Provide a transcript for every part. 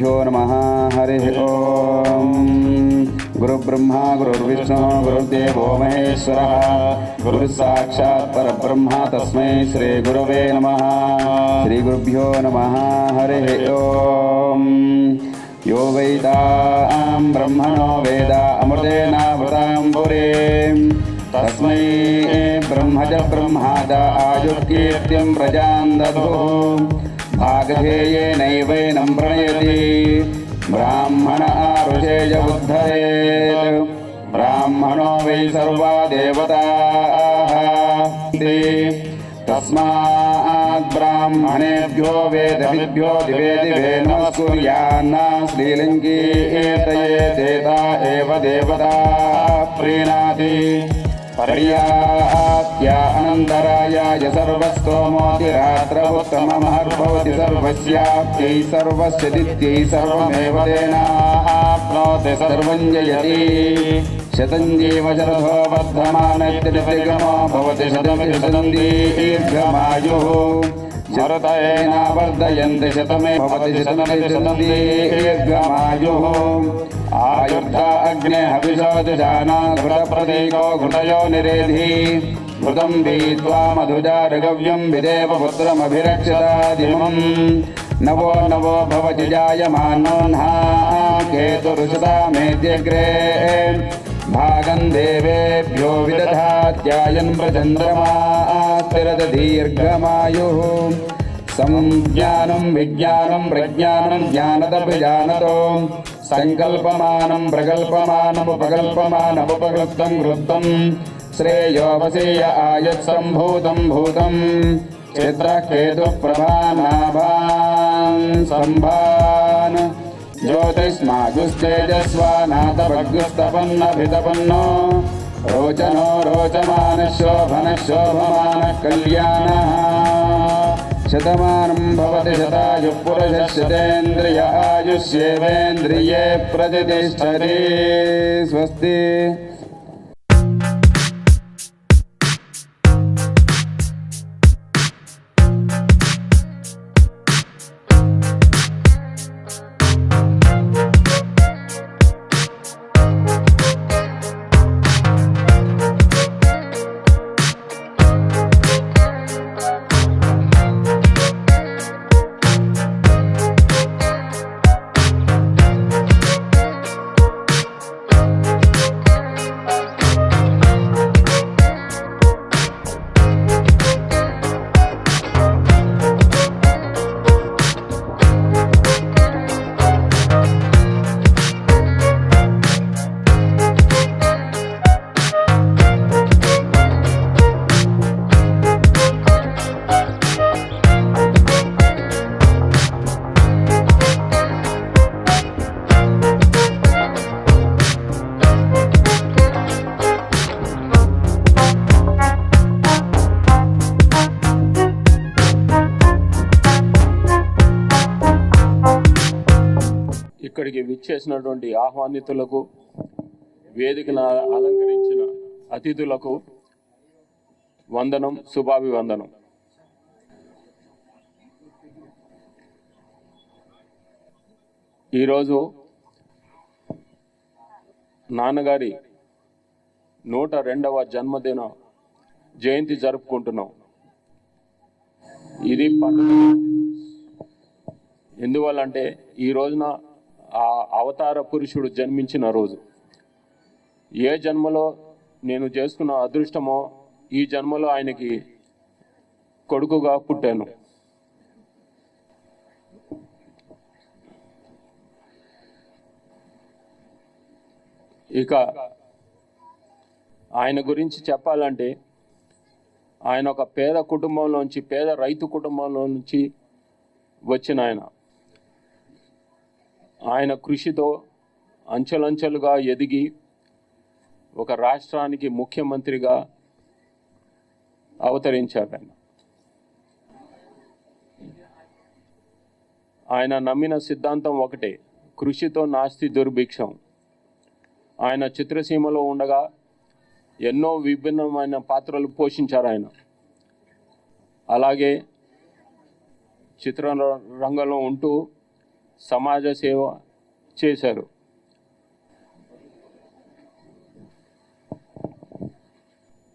श्रीगुरुभ्यो नमः। हरिः ओम। गुरुब्रह्मा गुरुर्विष्णु गुरुर्देवो महेश्वरः गुरुसाक्षात् परब्रह्म तस्मै श्रीगुरवे नमः। श्रीगुरुभ्यो नमः। हरिः ओम। यो वैदां ब्रह्मणो वेद अमृतेनावृतां पुरीं तस्मै ब्रह्मज ब्रह्माद आयुर्कीर्तिं प्रजां दधुः भागधेयेनैवैनं प्रणयति ब्राह्मण आरुषेय उद्धरेत् ब्राह्मणो वै सर्वा देवताः तस्मात् ब्राह्मणेभ्यो वेदविद्भ्यो दिवे दिवे नमस्कुर्यान्न श्रीलिङ्गी एतयेतेता एव देवता प्रीणाति पर्याप्त्या अनन्तरायाय सर्वस्तोमोतिरात्र उत्तममहर्भवति सर्वस्याप्त्यै सर्वस्य दित्यै सर्वमेव तेनाप्नोति सर्वं जयति शतं जीव शरथो वर्धमानत्यतिगमो भवति शतं दीर्घमायुः शरतेना वर्धयन्ति शतमे भवति शतं दीर्घमायुः आयुर्धा अग्ने हविषोजुषाना घृतप्रतीको घृतयो निरेधि घृतं पीत्वा मधुजारगव्यं विदेव पुत्रमभिरक्षतादिमं नवो नवो भवति जायमानोऽह्ना केतुरुषतामेत्यग्रे भागं देवेभ्यो विदधात्यायन् प्रचन्द्रमा स्थिरत दीर्घमायुः संज्ञानं विज्ञानं प्रज्ञानं ज्ञानदपि जानतो संकल्पमानं प्रकल्पमानमुपकल्पमानमुपकृतं कृतं श्रेयोपसेय आयत्सम्भूतं भूतं चित्रकेतुः प्रभानाभान् सम्भान् ज्योतिष्माजुस्तेजस्वानाथभग्युस्तपन्नभितपन्नो रोचनो रोचमानशोभनशोभमानः कल्याणः शतमानं भवति शतायुः पुरुषः शतेन्द्रिय आयुष्येवेन्द्रिये प्रतिष्ठति। स्वस्ति। ఇక్కడికి విచ్చేసినటువంటి ఆహ్వానితులకు, వేదికను అలంకరించిన అతిథులకు వందనం, శుభాభివందనం. ఈరోజు నాన్నగారి 102వ జన్మదిన జయంతి జరుపుకుంటున్నాం. ఇది పండుగ. ఎందువల్లంటే ఈ రోజున ఆ అవతార పురుషుడు జన్మించిన రోజు. ఏ జన్మలో నేను చేసుకున్న అదృష్టమో ఈ జన్మలో ఆయనకి కొడుకుగా పుట్టాను. ఇక ఆయన గురించి చెప్పాలంటే ఆయన ఒక పేద కుటుంబంలోంచి, పేద రైతు కుటుంబంలో నుంచి వచ్చిన ఆయన కృషితో అంచెలంచెలుగా ఎదిగి ఒక రాష్ట్రానికి ముఖ్యమంత్రిగా అవతరించారు. ఆయన నమ్మిన సిద్ధాంతం ఒకటే, కృషితో నాస్తి దుర్భిక్షం. ఆయన చిత్రసీమలో ఉండగా ఎన్నో విభిన్నమైన పాత్రలు పోషించారు ఆయన. అలాగే చిత్ర రంగంలో ఉంటూ సమాజ సేవ చేశారు.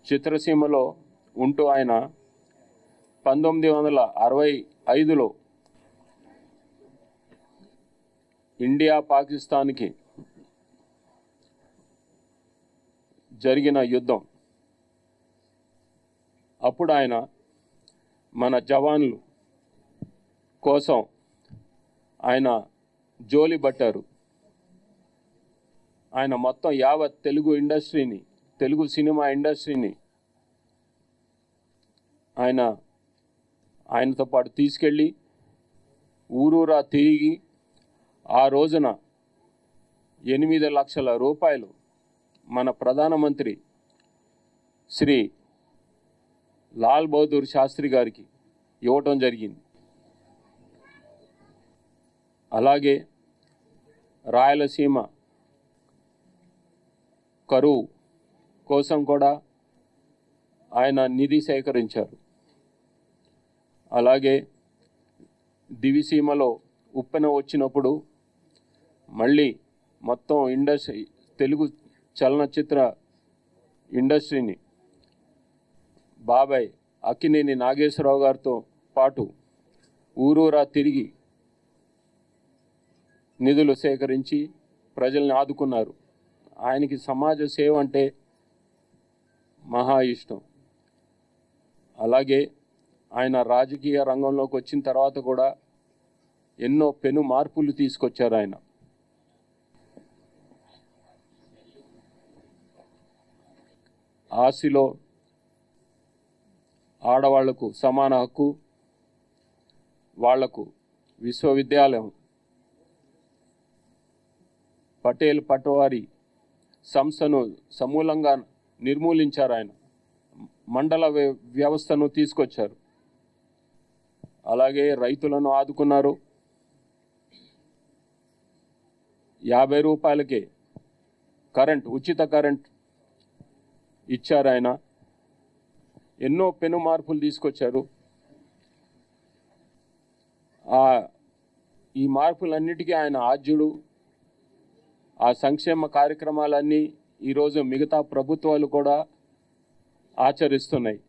చిత్రసీమలో ఉంటూ ఆయన 1965లో ఇండియా పాకిస్తాన్కి జరిగిన యుద్ధం అప్పుడు ఆయన మన జవాన్లు కోసం ఆయన జోలి పట్టారు. ఆయన మొత్తం యావత్ తెలుగు సినిమా ఇండస్ట్రీని ఆయనతో పాటు తీసుకెళ్ళి ఊరూరా తిరిగి ఆ రోజున 8 లక్షల రూపాయలు మన ప్రధానమంత్రి శ్రీ లాల్ బహదూర్ శాస్త్రి గారికి ఇవ్వటం జరిగింది. అలాగే రాయలసీమ కరువు కోసం కూడా ఆయన నిధి సేకరించారు. అలాగే దివిసీమలో ఉప్పెన వచ్చినప్పుడు మళ్ళీ మొత్తం తెలుగు చలనచిత్ర ఇండస్ట్రీని బాబాయ్ అక్కినేని నాగేశ్వరరావు గారితో పాటు ఊరూరా తిరిగి నిధులు సేకరించి ప్రజల్ని ఆదుకున్నారు. ఆయనకి సమాజ సేవ అంటే మహా ఇష్టం. అలాగే ఆయన రాజకీయ రంగంలోకి వచ్చిన తర్వాత కూడా ఎన్నో పెను మార్పులు తీసుకొచ్చారు. ఆయన ఆసిలో ఆడవాళ్లకు సమాన హక్కు, వాళ్లకు విశ్వవిద్యాలయం, పటేల్ పటవారీ సంస్థను సమూలంగా నిర్మూలించారు. ఆయన మండల వ్యవస్థను తీసుకొచ్చారు. అలాగే రైతులను ఆదుకున్నారు. 50 రూపాయలకే ఉచిత కరెంట్ ఇచ్చారు. ఆయన ఎన్నో పెను మార్పులు తీసుకొచ్చారు. ఈ మార్పులన్నిటికీ ఆయన ఆద్యుడు. ఆ సంక్షేమ కార్యక్రమాలన్నీ ఈరోజు మిగతా ప్రభుత్వాలు కూడా ఆచరిస్తున్నాయి.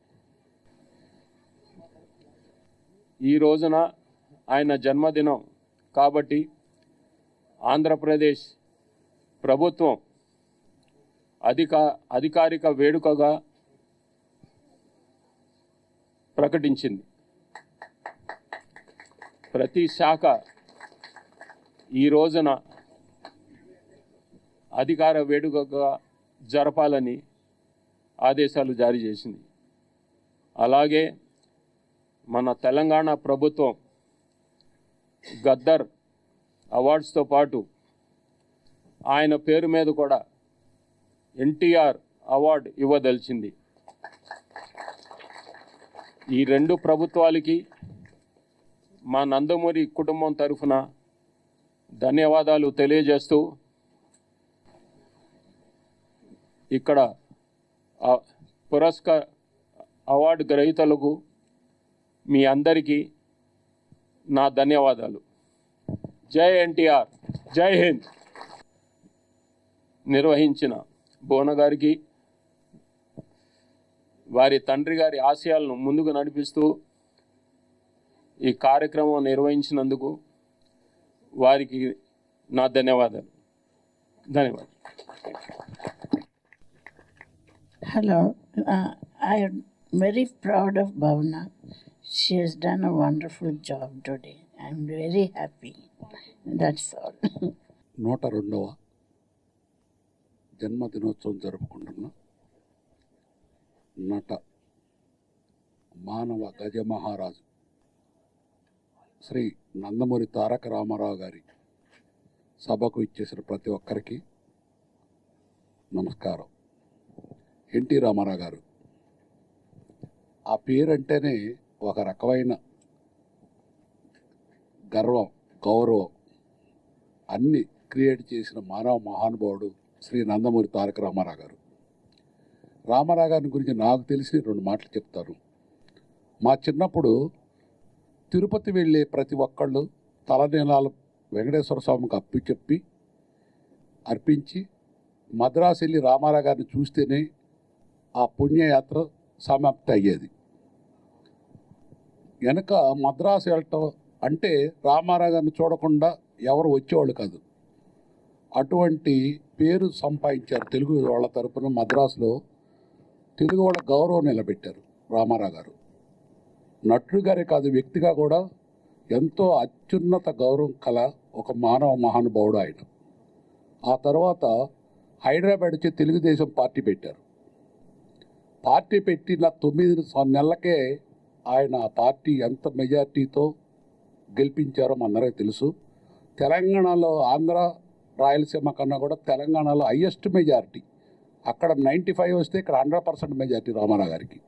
ఈ రోజున ఆయన జన్మదినం కాబట్టి ఆంధ్రప్రదేశ్ ప్రభుత్వం అధికారిక వేడుకగా ప్రకటించింది. ప్రతి శాఖ ఈ రోజున అధికార వేడుకగా జరపాలని ఆదేశాలు జారీ చేసింది. అలాగే మన తెలంగాణ ప్రభుత్వం గద్దర్ అవార్డ్స్తో పాటు ఆయన పేరు మీద కూడా ఎన్టీఆర్ అవార్డు ఇవ్వదలిచింది. ఈ 2 ప్రభుత్వాలకి మా నందమూరి కుటుంబం తరఫున ధన్యవాదాలు తెలియజేస్తూ ఇక్కడ అవార్డు గ్రహీతలకు మీ అందరికీ నా ధన్యవాదాలు. జై ఎన్టీఆర్, జై హింద్. నిర్వహించిన భువన గారికి, వారి తండ్రి గారి ఆశయాలను ముందుకు నడిపిస్తూ ఈ కార్యక్రమం నిర్వహించినందుకు వారికి నా ధన్యవాదాలు. Hello, I am very proud of Bhavna. She has done a wonderful job today. I am very happy. That's all. 102వ జన్మదినోత్సవం జరుపుకుంటున్న నట మానవ గజమహారాజు శ్రీ నందమూరి తారక రామారావు గారి సభకు ఇచ్చేసిన ప్రతి ఒక్కరికి నమస్కారం. ఎన్టీ రామారావు గారు ఆ పేరంటేనే ఒక రకమైన గర్వం, గౌరవం అన్ని క్రియేట్ చేసిన మానవ మహానుభావుడు శ్రీ నందమూరి తారక రామారావు గారు. రామారావు గారి గురించి నాకు తెలిసి 2 మాటలు చెప్తాను. మా చిన్నప్పుడు తిరుపతి వెళ్ళే ప్రతి ఒక్కళ్ళు తలనీలాలు వెంకటేశ్వర స్వామికి అర్పించి మద్రాసు వెళ్ళి రామారావు గారిని చూస్తేనే ఆ పుణ్యయాత్ర సమాప్తి అయ్యేది. వెనక మద్రాసు వెళ్ళటం అంటే రామారావు గారిని చూడకుండా ఎవరు వచ్చేవాళ్ళు కాదు. అటువంటి పేరు సంపాదించారు తెలుగు వాళ్ళ తరపున. మద్రాసులో తెలుగు వాళ్ళ గౌరవం నిలబెట్టారు రామారావు గారు. నటుడు గారే కాదు, వ్యక్తిగా కూడా ఎంతో అత్యున్నత గౌరవం కల ఒక మానవ మహానుభావుడు ఆయన. ఆ తర్వాత హైదరాబాద్ వచ్చి తెలుగుదేశం పార్టీ పెట్టారు. పార్టీ పెట్టిన 9 నెలలకే ఆయన పార్టీ ఎంత మెజార్టీతో గెలిపించారో మనందరికీ తెలుసు. తెలంగాణలో ఆంధ్ర రాయలసీమ కన్నా కూడా తెలంగాణలో హైయెస్ట్ మెజారిటీ. అక్కడ 95 వస్తే ఇక్కడ 100% మెజారిటీ రామారావు గారికి.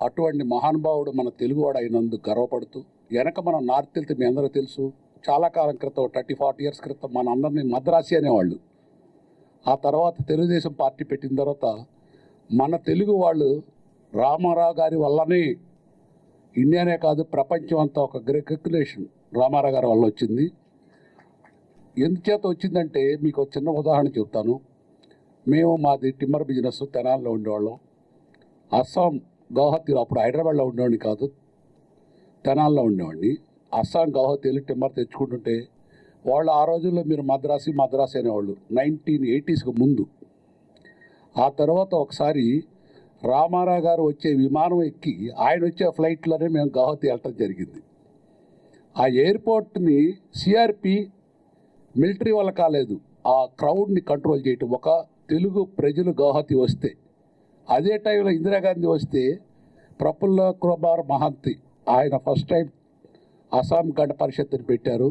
అటువంటి మహానుభావుడు మన తెలుగువాడు అయినందుకు గర్వపడుతూ, వెనక మనం నార్త్ వెళ్తే మీ అందరూ తెలుసు, చాలా కాలం క్రితం 30-40 ఇయర్స్ క్రితం మన అందరినీ మద్రాసి అనేవాళ్ళు. ఆ తర్వాత తెలుగుదేశం పార్టీ పెట్టిన తర్వాత మన తెలుగు వాళ్ళు రామారావు గారి వల్లనే ఇండియానే కాదు ప్రపంచం అంతా ఒక రికగ్నిషన్ రామారావు గారి వల్ల వచ్చింది. ఎందుచేత వచ్చిందంటే మీకు ఒక చిన్న ఉదాహరణ చెప్తాను. మేము మాది టిమ్మర్ బిజినెస్ తెనాలిలో ఉండేవాళ్ళం. అస్సాం గౌహతిలో, అప్పుడు హైదరాబాద్లో ఉండేవాడిని కాదు, తెనాలిలో ఉండేవాడిని. అస్సాం గౌహతి వెళ్ళి టిమ్మర్ తెచ్చుకుంటుంటే వాళ్ళు ఆ రోజుల్లో మీరు మద్రాసి అనేవాళ్ళు 1980s ముందు. ఆ తర్వాత ఒకసారి రామారావు గారు వచ్చే విమానం ఎక్కి ఆయన వచ్చే ఫ్లైట్లోనే మేము గౌహతి వెళ్ళటం జరిగింది. ఆ ఎయిర్పోర్ట్ని సిఆర్పి మిలిటరీ వల్ల కాలేదు, ఆ క్రౌడ్ని కంట్రోల్ చేయటం. ఒక తెలుగు ప్రజలు గౌహతి వస్తే, అదే టైంలో ఇందిరాగాంధీ వస్తే ప్రఫుల్ల కుమార్ మహంతి ఆయన ఫస్ట్ టైం అస్సాం గణ పరిషత్తుని పెట్టారు.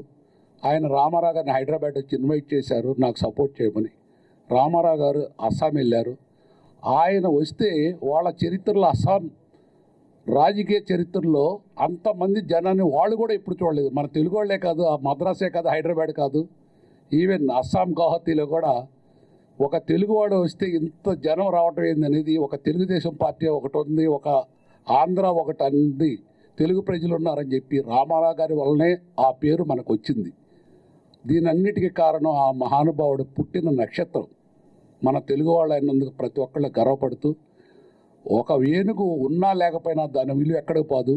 ఆయన రామారావు గారిని హైదరాబాద్ వచ్చి ఇన్వైట్ చేశారు నాకు సపోర్ట్ చేయమని. రామారావు గారు అస్సాం వెళ్ళారు. ఆయన వస్తే వాళ్ళ చరిత్రలో, అస్సాం రాజకీయ చరిత్రలో అంతమంది జనాన్ని వాళ్ళు కూడా ఎప్పుడు చూడలేదు. మన తెలుగు వాళ్ళే కాదు, ఆ మద్రాసే కాదు, హైదరాబాద్ కాదు, ఈవెన్ అస్సాం గౌహతిలో కూడా ఒక తెలుగువాడు వస్తే ఇంత జనం రావటం ఏందనేది, ఒక తెలుగుదేశం పార్టీ ఒకటి ఉంది, ఒక ఆంధ్ర ఒకటి అంది, తెలుగు ప్రజలు ఉన్నారని చెప్పి రామారావు గారి వల్లనే ఆ పేరు మనకు వచ్చింది. దీనన్నిటికీ కారణం ఆ మహానుభావుడు పుట్టిన నక్షత్రం. మన తెలుగు వాళ్ళు అయినందుకు ప్రతి ఒక్కళ్ళు గర్వపడుతూ, ఒక ఏనుగు ఉన్నా లేకపోయినా దాని విలువ ఎక్కడికి పోదు.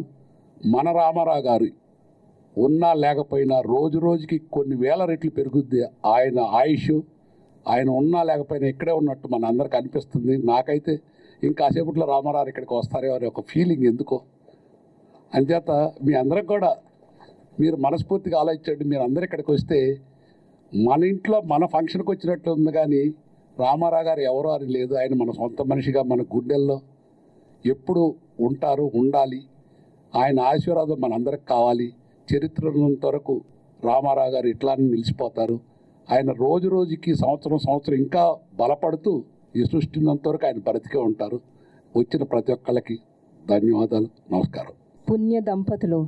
మన రామారావు గారు ఉన్నా లేకపోయినా రోజు రోజుకి కొన్ని వేల రెట్లు పెరుగుద్ది ఆయన ఆయుష్. ఆయన ఉన్నా లేకపోయినా ఇక్కడే ఉన్నట్టు మన అందరికి అనిపిస్తుంది. నాకైతే ఇంకాసేపట్లో రామారావు ఇక్కడికి వస్తారే అనే ఒక ఫీలింగ్ ఎందుకో. అంచేత మీ అందరికి కూడా మీరు మనస్ఫూర్తిగా ఆలోచించండి. మీరు అందరు ఇక్కడికి వస్తే మన ఇంట్లో మన ఫంక్షన్కి వచ్చినట్లు ఉంది, కానీ రామారావు గారు ఎవరో అని లేదు. ఆయన మన సొంత మనిషిగా మన గుండెల్లో ఎప్పుడు ఉంటారు, ఉండాలి. ఆయన ఆశీర్వాదం మనందరికి కావాలి. చరిత్ర ఉన్నంత వరకు రామారావు గారు ఇట్లానే నిలిచిపోతారు. ఆయన రోజు రోజుకి సంవత్సరం ఇంకా బలపడుతూ ఈ సృష్టి ఉన్నంత వరకు ఆయన బ్రతికే ఉంటారు. వచ్చిన ప్రతి ఒక్కళ్ళకి ధన్యవాదాలు, నమస్కారం. పుణ్య దంపతులు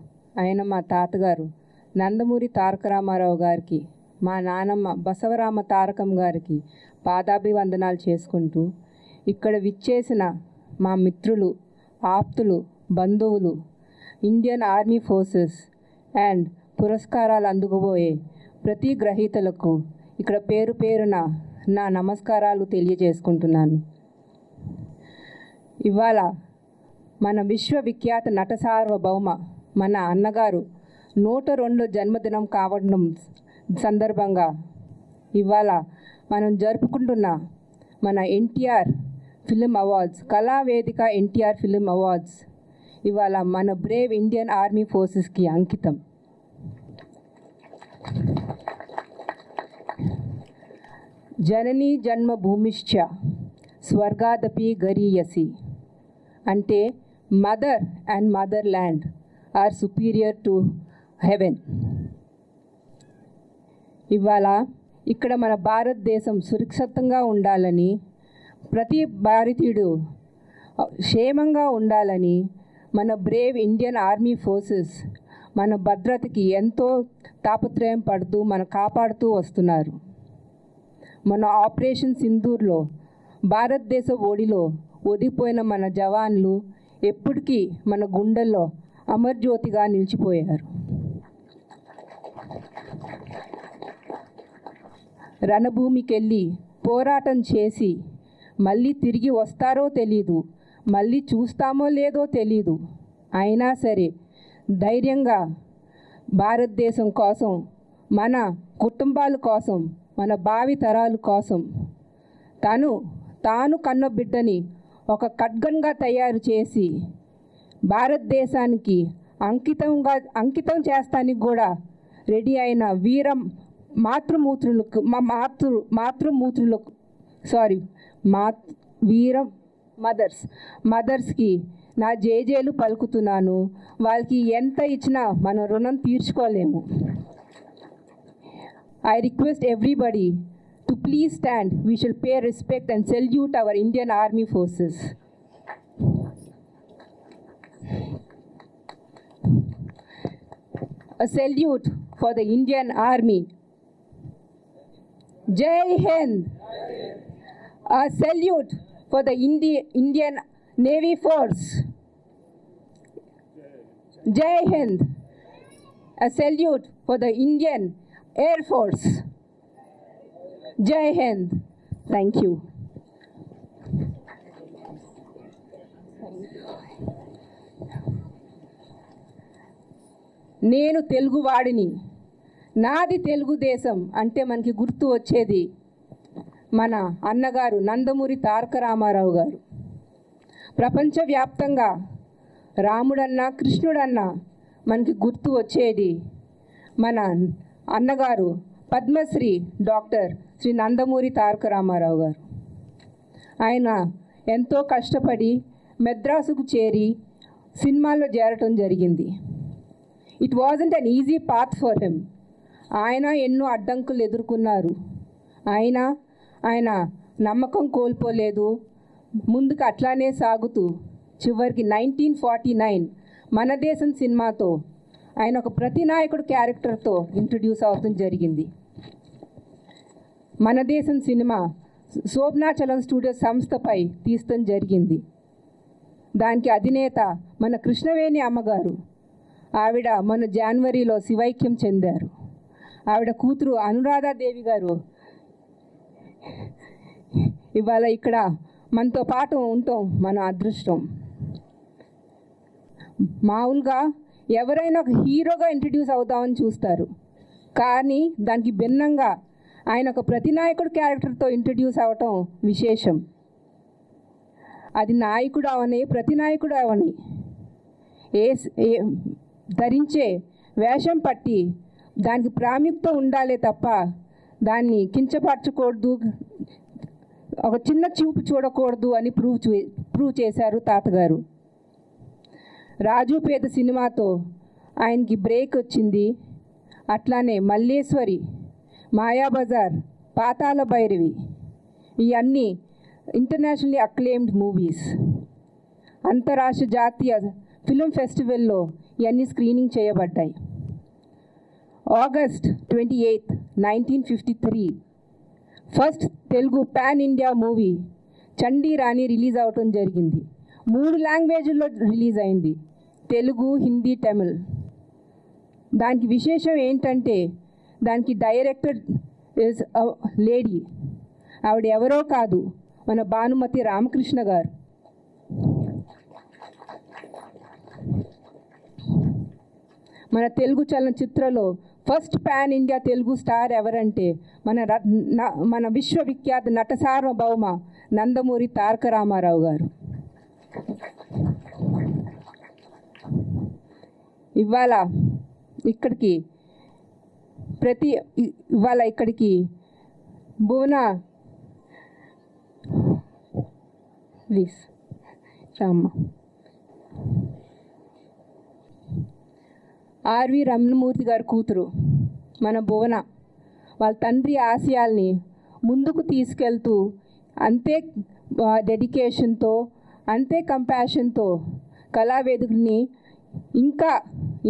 ఆయన మా తాతగారు నందమూరి తారక రామారావు గారికి, మా నానమ్మ బసవరామ తారకం గారికి పాదాభివందనాలు చేసుకుంటూ, ఇక్కడ విచ్చేసిన మా మిత్రులు, ఆప్తులు, బంధువులు, ఇండియన్ ఆర్మీ ఫోర్సెస్ అండ్ పురస్కారాలు అందుకోబోయే ప్రతి గ్రహీతలకు ఇక్కడ పేరు పేరున నా నమస్కారాలు తెలియజేసుకుంటున్నాను. ఇవాళ మన విశ్వవిఖ్యాత నట సార్వభౌమ మన అన్నగారు 102 జన్మదినం కావడం సందర్భంగా ఇవాళ మనం జరుపుకుంటున్న మన NTR film awards, Kalavedika NTR film awards ఇవాళ మన బ్రేవ్ ఇండియన్ ఆర్మీ ఫోర్సెస్కి అంకితం. జననీ జన్మభూమిశ్చ స్వర్గాదపి గరీయసి అంటే mother and motherland are superior to heaven. ఇవాళ ఇక్కడ మన భారతదేశం సురక్షితంగా ఉండాలని, ప్రతి భారతీయుడు క్షేమంగా ఉండాలని మన బ్రేవ్ ఇండియన్ ఆర్మీ ఫోర్సెస్ మన భద్రతకి ఎంతో తాపత్రయం పడుతూ కాపాడుతూ వస్తున్నారు. మన ఆపరేషన్ సింధూర్లో భారతదేశ ఒడిలో ఒదిగిపోయిన మన జవాన్లు ఎప్పటికీ మన గుండెల్లో అమర్జ్యోతిగా నిలిచిపోయారు. రణభూమికెళ్ళి పోరాటం చేసి మళ్ళీ తిరిగి వస్తారో తెలీదు, మళ్ళీ చూస్తామో లేదో తెలీదు. అయినా సరే ధైర్యంగా భారతదేశం కోసం, మన కుటుంబాల కోసం, మన భావి తరాల కోసం తాను కన్న బిడ్డని ఒక ఖడ్గంగా తయారు చేసి భారతదేశానికి అంకితం చేస్తానికి కూడా రెడీ అయిన మదర్స్కి నా జేజేలు పలుకుతున్నాను. వాళ్ళకి ఎంత ఇచ్చినా మన రుణం తీర్చుకోలేము. I request everybody to please stand. We shall pay respect and salute our Indian Army forces. A salute for the Indian Army. Jai Hind. A salute for the Indian Navy Force. Jai Hind. A salute for the Indian Air Force. Jai Hind. Thank you. నేను తెలుగువాడిని, నాది తెలుగుదేశం అంటే మనకి గుర్తు వచ్చేది మన అన్నగారు నందమూరి తారక రామారావు గారు. ప్రపంచవ్యాప్తంగా రాముడన్నా కృష్ణుడన్నా మనకి గుర్తు వచ్చేది మన అన్నగారు పద్మశ్రీ డాక్టర్ శ్రీ నందమూరి తారక రామారావు గారు. ఆయన ఎంతో కష్టపడి మెద్రాసుకు చేరి సినిమాల్లో చేరటం జరిగింది. It wasn't an easy path for him. ఆయన ఎన్నో అడ్డంకులు ఎదుర్కొన్నారు. ఆయన నమ్మకం కోల్పోలేదు, ముందుకు అట్లానే సాగుతూ చివరికి 1949 మన దేశం సినిమాతో ఆయన ఒక ప్రతినాయకుడు క్యారెక్టర్తో ఇంట్రడ్యూస్ అవడం జరిగింది. మన దేశం సినిమా శోభనాచలం స్టూడియోస్ సంస్థపై తీయడం జరిగింది. దానికి అధినేత మన కృష్ణవేణి అమ్మగారు. ఆవిడ మన జనవరిలో శివైక్యం చెందారు. ఆవిడ కూతురు అనురాధాదేవి గారు ఇవాళ ఇక్కడ మనతో పాటు ఉండటం మన అదృష్టం. మామూలుగా ఎవరైనా ఒక హీరోగా ఇంట్రడ్యూస్ అవుదామని చూస్తారు, కానీ దానికి భిన్నంగా ఆయన ఒక ప్రతినాయకుడు క్యారెక్టర్తో ఇంట్రడ్యూస్ అవ్వటం విశేషం. అది నాయకుడు అవని ప్రతినాయకుడు అవని ధరించే వేషం పట్టి దానికి ప్రాముఖ్యత ఉండాలే తప్ప దాన్ని కించపరచకూడదు, ఒక చిన్న చూపు చూడకూడదు అని ప్రూవ్ చేశారు తాతగారు. రాజు పేద సినిమాతో ఆయనకి బ్రేక్ వచ్చింది. అట్లానే మల్లేశ్వరి, మాయాబజార్, పాతాళ భైరవి ఇవన్నీ ఇంటర్నేషనల్లీ అక్లెయిమ్డ్ మూవీస్. అంతర్రాష్ట్రీయ జాతీయ ఫిల్మ్ ఫెస్టివల్లో ఇవన్నీ స్క్రీనింగ్ చేయబడ్డాయి. August 28, 1953 first Telugu pan India movie Chandi Rani release అవటం జరిగింది. 3 లాంగ్వేజ్ల్లో రిలీజ్ అయింది, తెలుగు, హిందీ, తమిళ్. దానికి విశేషం ఏంటంటే దానికి డైరెక్టర్ ఇస్ లేడీ. ఆవిడ ఎవరో కాదు, మన భానుమతి రామకృష్ణ గారు. మన తెలుగు చలనచిత్రంలో first pan India Telugu star ఎవరంటే మన విశ్వవిఖ్యాత నట సార్వభౌమ నందమూరి తారక రామారావు గారు. ఇవాళ ఇక్కడికి భువన ప్లీజ్ రామ్మ ఆర్వి రమణమూర్తి గారి కూతురు మన భువన వాళ్ళ తండ్రి ఆశయాల్ని ముందుకు తీసుకెళ్తూ అంతే డెడికేషన్తో అంతే కంపాషన్తో కళావేదికని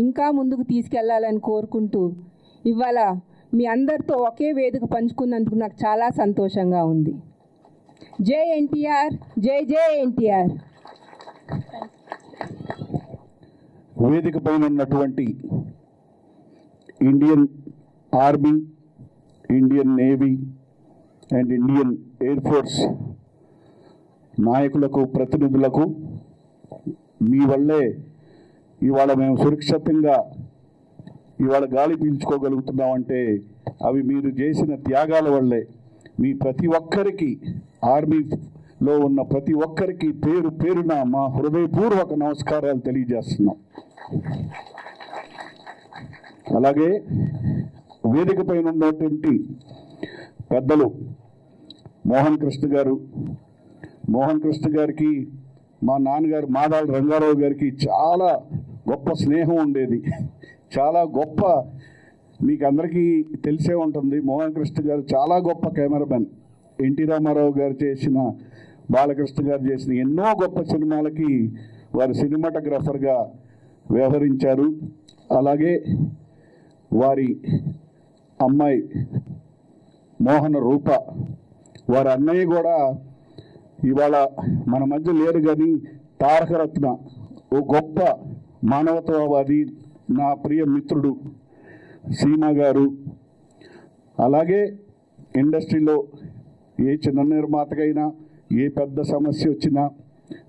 ఇంకా ముందుకు తీసుకెళ్లాలని కోరుకుంటూ ఇవాళ మీ అందరితో ఒకే వేదిక పంచుకున్నందుకు నాకు చాలా సంతోషంగా ఉంది. జై ఎన్టీఆర్, జై జై ఎన్టీఆర్. వేదిక పైన ఉన్నటువంటి Indian army, Indian navy and Indian air force నాయకులకు, ప్రతినిధులకు మీ వల్లే ఇవాళ మేము సురక్షితంగా ఇవాళ గాలి పీల్చుకోగలుగుతున్నామంటే అవి మీరు చేసిన త్యాగాల వల్లే. మీ ప్రతి ఒక్కరికి, ఆర్మీలో ఉన్న ప్రతి ఒక్కరికి పేరు పేరున మా హృదయపూర్వక నమస్కారాలు తెలియజేస్తున్నాం. అలాగే వేదిక పైన ఉన్నటువంటి పెద్దలు మోహన్ కృష్ణ గారికి మా నాన్నగారు మాదాల రంగారావు గారికి చాలా గొప్ప స్నేహం ఉండేది. చాలా గొప్ప, మీకు అందరికీ తెలిసే ఉంటుంది, మోహన్ కృష్ణ గారు చాలా గొప్ప కెమెరామెన్. ఎన్టీ రామారావు గారు చేసిన, బాలకృష్ణ గారు చేసిన ఎన్నో గొప్ప సినిమాలకి వారు సినిమాటోగ్రాఫర్గా వ్యవహరించారు. అలాగే వారి అమ్మాయి మోహన రూప, వారి అన్నయ్య కూడా ఇవాళ మన మధ్య లేరు, కానీ తారకరత్న, ఓ గొప్ప మానవతావాది, నా ప్రియ మిత్రుడు సీమా గారు. అలాగే ఇండస్ట్రీలో ఏ చిన్న నిర్మాతకైనా ఏ పెద్ద సమస్య వచ్చినా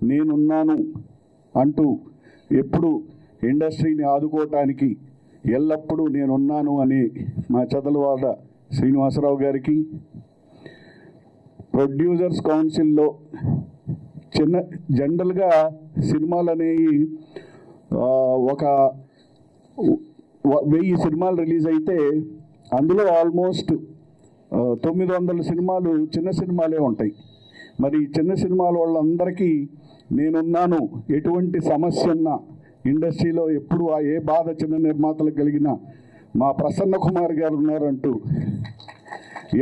నేనున్నాను అంటూ ఎప్పుడు ఇండస్ట్రీని ఆదుకోవటానికి ఎల్లప్పుడూ నేనున్నాను అని మా చదలవాడ శ్రీనివాసరావు గారికి, ప్రొడ్యూసర్స్ కౌన్సిల్లో జనరల్గా సినిమాలు అనేవి ఒక 1000 సినిమాలు రిలీజ్ అయితే అందులో ఆల్మోస్ట్ 900 సినిమాలు చిన్న సినిమాలే ఉంటాయి. మరి చిన్న సినిమాల వాళ్ళందరికీ నేనున్నాను, ఎటువంటి సమస్య ఉన్నా ఇండస్ట్రీలో ఎప్పుడు ఏ బాధ చిన్న నిర్మాతలకు కలిగినా మా ప్రసన్న కుమార్ గారు ఉన్నారంటూ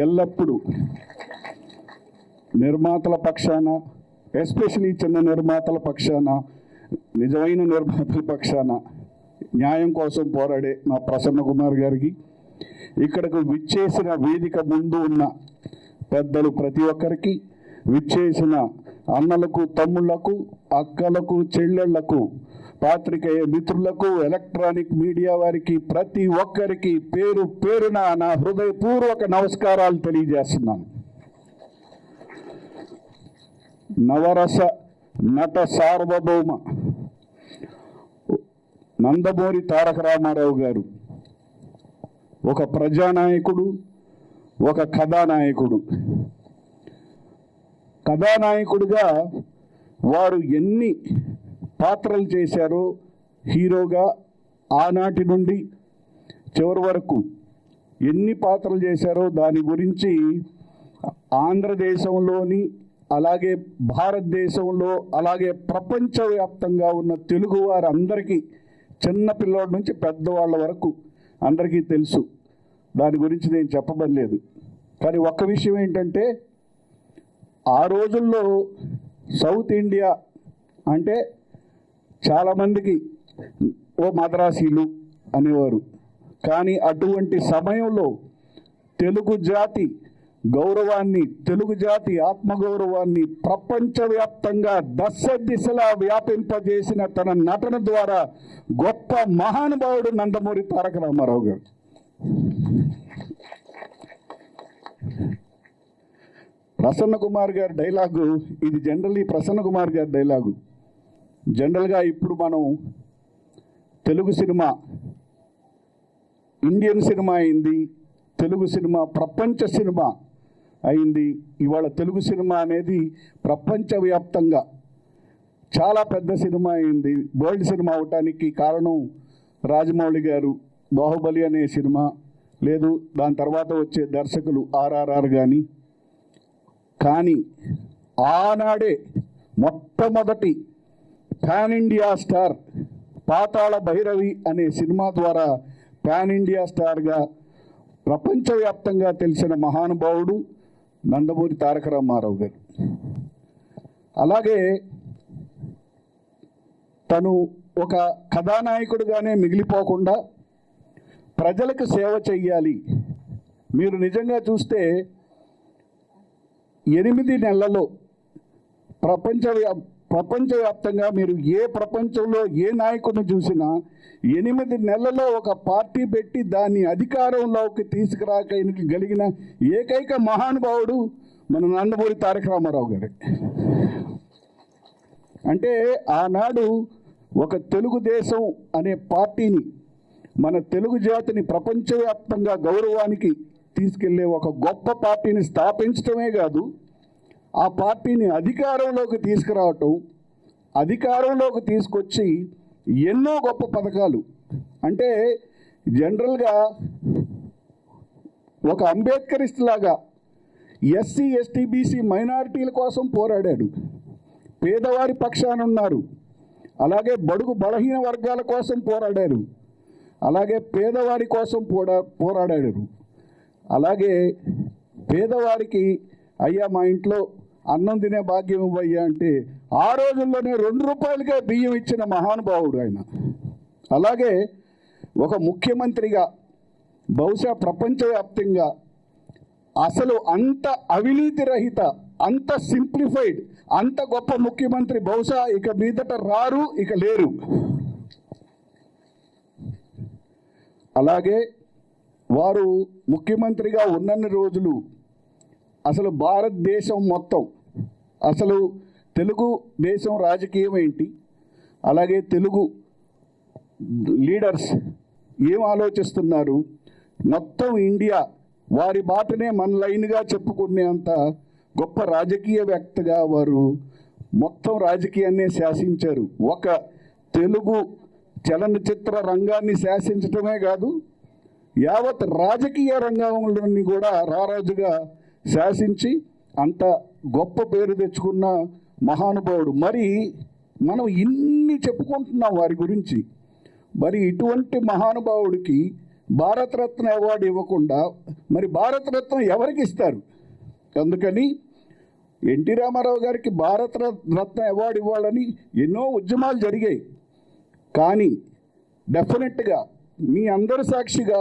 ఎల్లప్పుడూ నిర్మాతల పక్షాన, ఎస్పెషలీ చిన్న నిర్మాతల పక్షాన, నిజమైన నిర్మాతల పక్షాన న్యాయం కోసం పోరాడే మా ప్రసన్న కుమార్ గారికి, ఇక్కడకు విచ్చేసిన వేదిక ముందు ఉన్న పెద్దలు ప్రతి ఒక్కరికి, విచ్చేసిన అన్నలకు, తమ్ముళ్లకు, అక్కలకు, చెల్లెళ్లకు, పాత్రికేయ మిత్రులకు, ఎలక్ట్రానిక్ మీడియా వారికి, ప్రతి ఒక్కరికి పేరు పేరున నా హృదయపూర్వక నమస్కారాలు తెలియజేస్తున్నాను. నవరస నట సార్వభౌమ నందమూరి తారక రామారావు గారు ఒక ప్రజానాయకుడు, ఒక కథానాయకుడు. కథానాయకుడిగా వారు ఎన్ని పాత్రలు చేశారో, హీరోగా ఆనాటి నుండి చివరి వరకు ఎన్ని పాత్రలు చేశారో దాని గురించి ఆంధ్రదేశంలోని, అలాగే భారతదేశంలో, అలాగే ప్రపంచవ్యాప్తంగా ఉన్న తెలుగు వారందరికీ, చిన్న పిల్లోడి నుంచి పెద్దవాళ్ళ వరకు అందరికీ తెలుసు. దాని గురించి నేను చెప్పబడలేదు. కానీ ఒక్క విషయం ఏంటంటే, ఆ రోజుల్లో సౌత్ ఇండియా అంటే చాలామందికి ఓ మద్రాసీలు అనేవారు. కానీ అటువంటి సమయంలో తెలుగు జాతి గౌరవాన్ని, తెలుగు జాతి ఆత్మగౌరవాన్ని ప్రపంచవ్యాప్తంగా దశ దిశలా వ్యాపింపజేసిన తన నటన ద్వారా గొప్ప మహానుభావుడు నందమూరి తారక రామారావు గారు. ప్రసన్న కుమార్ గారి డైలాగు ఇది, జనరల్లీ ప్రసన్న కుమార్ గారి డైలాగు. జనరల్గా ఇప్పుడు మనం తెలుగు సినిమా ఇండియన్ సినిమా అయింది, తెలుగు సినిమా ప్రపంచ సినిమా అయింది. ఇవాళ తెలుగు సినిమా అనేది ప్రపంచవ్యాప్తంగా చాలా పెద్ద సినిమా అయింది. వరల్డ్ సినిమా అవటానికి కారణం రాజమౌళి గారు బాహుబలి అనే సినిమా, లేదు దాని తర్వాత వచ్చే దర్శకులు ఆర్ఆర్ఆర్ కానీ ఆనాడే మొట్టమొదటి పాన్ ఇండియా స్టార్ పాతాళ భైరవి అనే సినిమా ద్వారా పాన్ ఇండియా స్టార్గా ప్రపంచవ్యాప్తంగా తెలిసిన మహానుభావుడు నందమూరి తారక రామారావు గారు. అలాగే తను ఒక కథానాయకుడిగానే మిగిలిపోకుండా ప్రజలకు సేవ చెయ్యాలి. మీరు నిజంగా చూస్తే 8 నెలల్లో ప్రపంచవ్యాప్తంగా మీరు ఏ ప్రపంచంలో ఏ నాయకుడిని చూసినా 8 నెలల్లో ఒక పార్టీ పెట్టి దాన్ని అధికారంలోకి తీసుకురాగలిగిన ఏకైక మహానుభావుడు మన నందమూరి తారక రామారావు గారు. అంటే ఆనాడు ఒక తెలుగుదేశం అనే పార్టీని, మన తెలుగు జాతిని ప్రపంచవ్యాప్తంగా గౌరవానికి తీసుకెళ్లే ఒక గొప్ప పార్టీని స్థాపించడమే కాదు, ఆ పార్టీని అధికారంలోకి తీసుకురావటం, అధికారంలోకి తీసుకొచ్చి ఎన్నో గొప్ప పథకాలు. అంటే జనరల్గా ఒక అంబేద్కరిస్ట్ లాగా ఎస్సీ ఎస్టీ బీసీ మైనారిటీల కోసం పోరాడాడు, పేదవారి పక్షాన ఉన్నారు. అలాగే బడుగు బలహీన వర్గాల కోసం పోరాడారు, అలాగే పేదవారి కోసం పోరాడారు. అలాగే పేదవారికి అయ్యా మా ఇంట్లో అన్నం తినే భాగ్యం ఇవ్వయ్యా అంటే ఆ రోజుల్లోనే 2 రూపాయలకే బియ్యం ఇచ్చిన మహానుభావుడు ఆయన. అలాగే ఒక ముఖ్యమంత్రిగా బహుశా ప్రపంచవ్యాప్తంగా అసలు అంత అవినీతి రహిత, అంత సింప్లిఫైడ్, అంత గొప్ప ముఖ్యమంత్రి బహుశా ఇక మీదట రారు, ఇక లేరు. అలాగే వారు ముఖ్యమంత్రిగా ఉన్నన్ని రోజులు అసలు భారతదేశం మొత్తం, అసలు తెలుగు దేశం రాజకీయం ఏంటి, అలాగే తెలుగు లీడర్స్ ఏం ఆలోచిస్తున్నారు, మొత్తం ఇండియా వారి బాటనే మన లైన్గా చెప్పుకునేంత గొప్ప రాజకీయవేత్తగా వారు మొత్తం రాజకీయాన్ని శాసించారు. ఒక తెలుగు చలనచిత్ర రంగాన్ని శాసించటమే కాదు, యావత్ రాజకీయ రంగంలోని కూడా రారాజుగా శాసించి అంత గొప్ప పేరు తెచ్చుకున్న మహానుభావుడు. మరి మనం ఇన్ని చెప్పుకుంటున్నాం వారి గురించి, మరి ఇటువంటి మహానుభావుడికి భారతరత్న అవార్డు ఇవ్వకుండా మరి భారతరత్న ఎవరికి ఇస్తారు? అందుకని ఎన్టీ రామారావు గారికి భారతరత్న అవార్డు ఇవ్వాలని ఎన్నో ఉద్యమాలు జరిగాయి. కానీ డెఫినెట్గా మీ అందరి సాక్షిగా,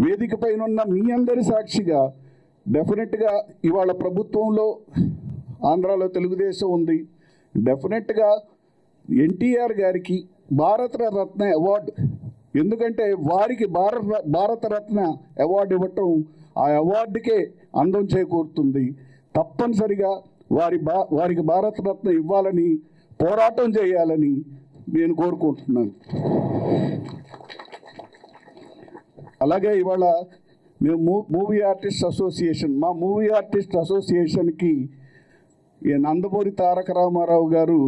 వేదిక పైన ఉన్న మీ అందరి సాక్షిగా డెఫినెట్గా ఇవాళ ప్రభుత్వంలో ఆంధ్రాలో తెలుగుదేశం ఉంది. డెఫినెట్గా ఎన్టీఆర్ గారికి భారతరత్న అవార్డు, ఎందుకంటే వారికి భారతరత్న అవార్డు ఇవ్వటం ఆ అవార్డుకే అందం చేకూరుతుంది. తప్పనిసరిగా వారికి భారతరత్న ఇవ్వాలని పోరాటం చేయాలని నేను కోరుకుంటున్నాను. అలాగే ఇవాళ మేము మూవీ ఆర్టిస్ట్ అసోసియేషన్, మా మూవీ ఆర్టిస్ట్ అసోసియేషన్కి నందమూరి తారక రామారావు గారు,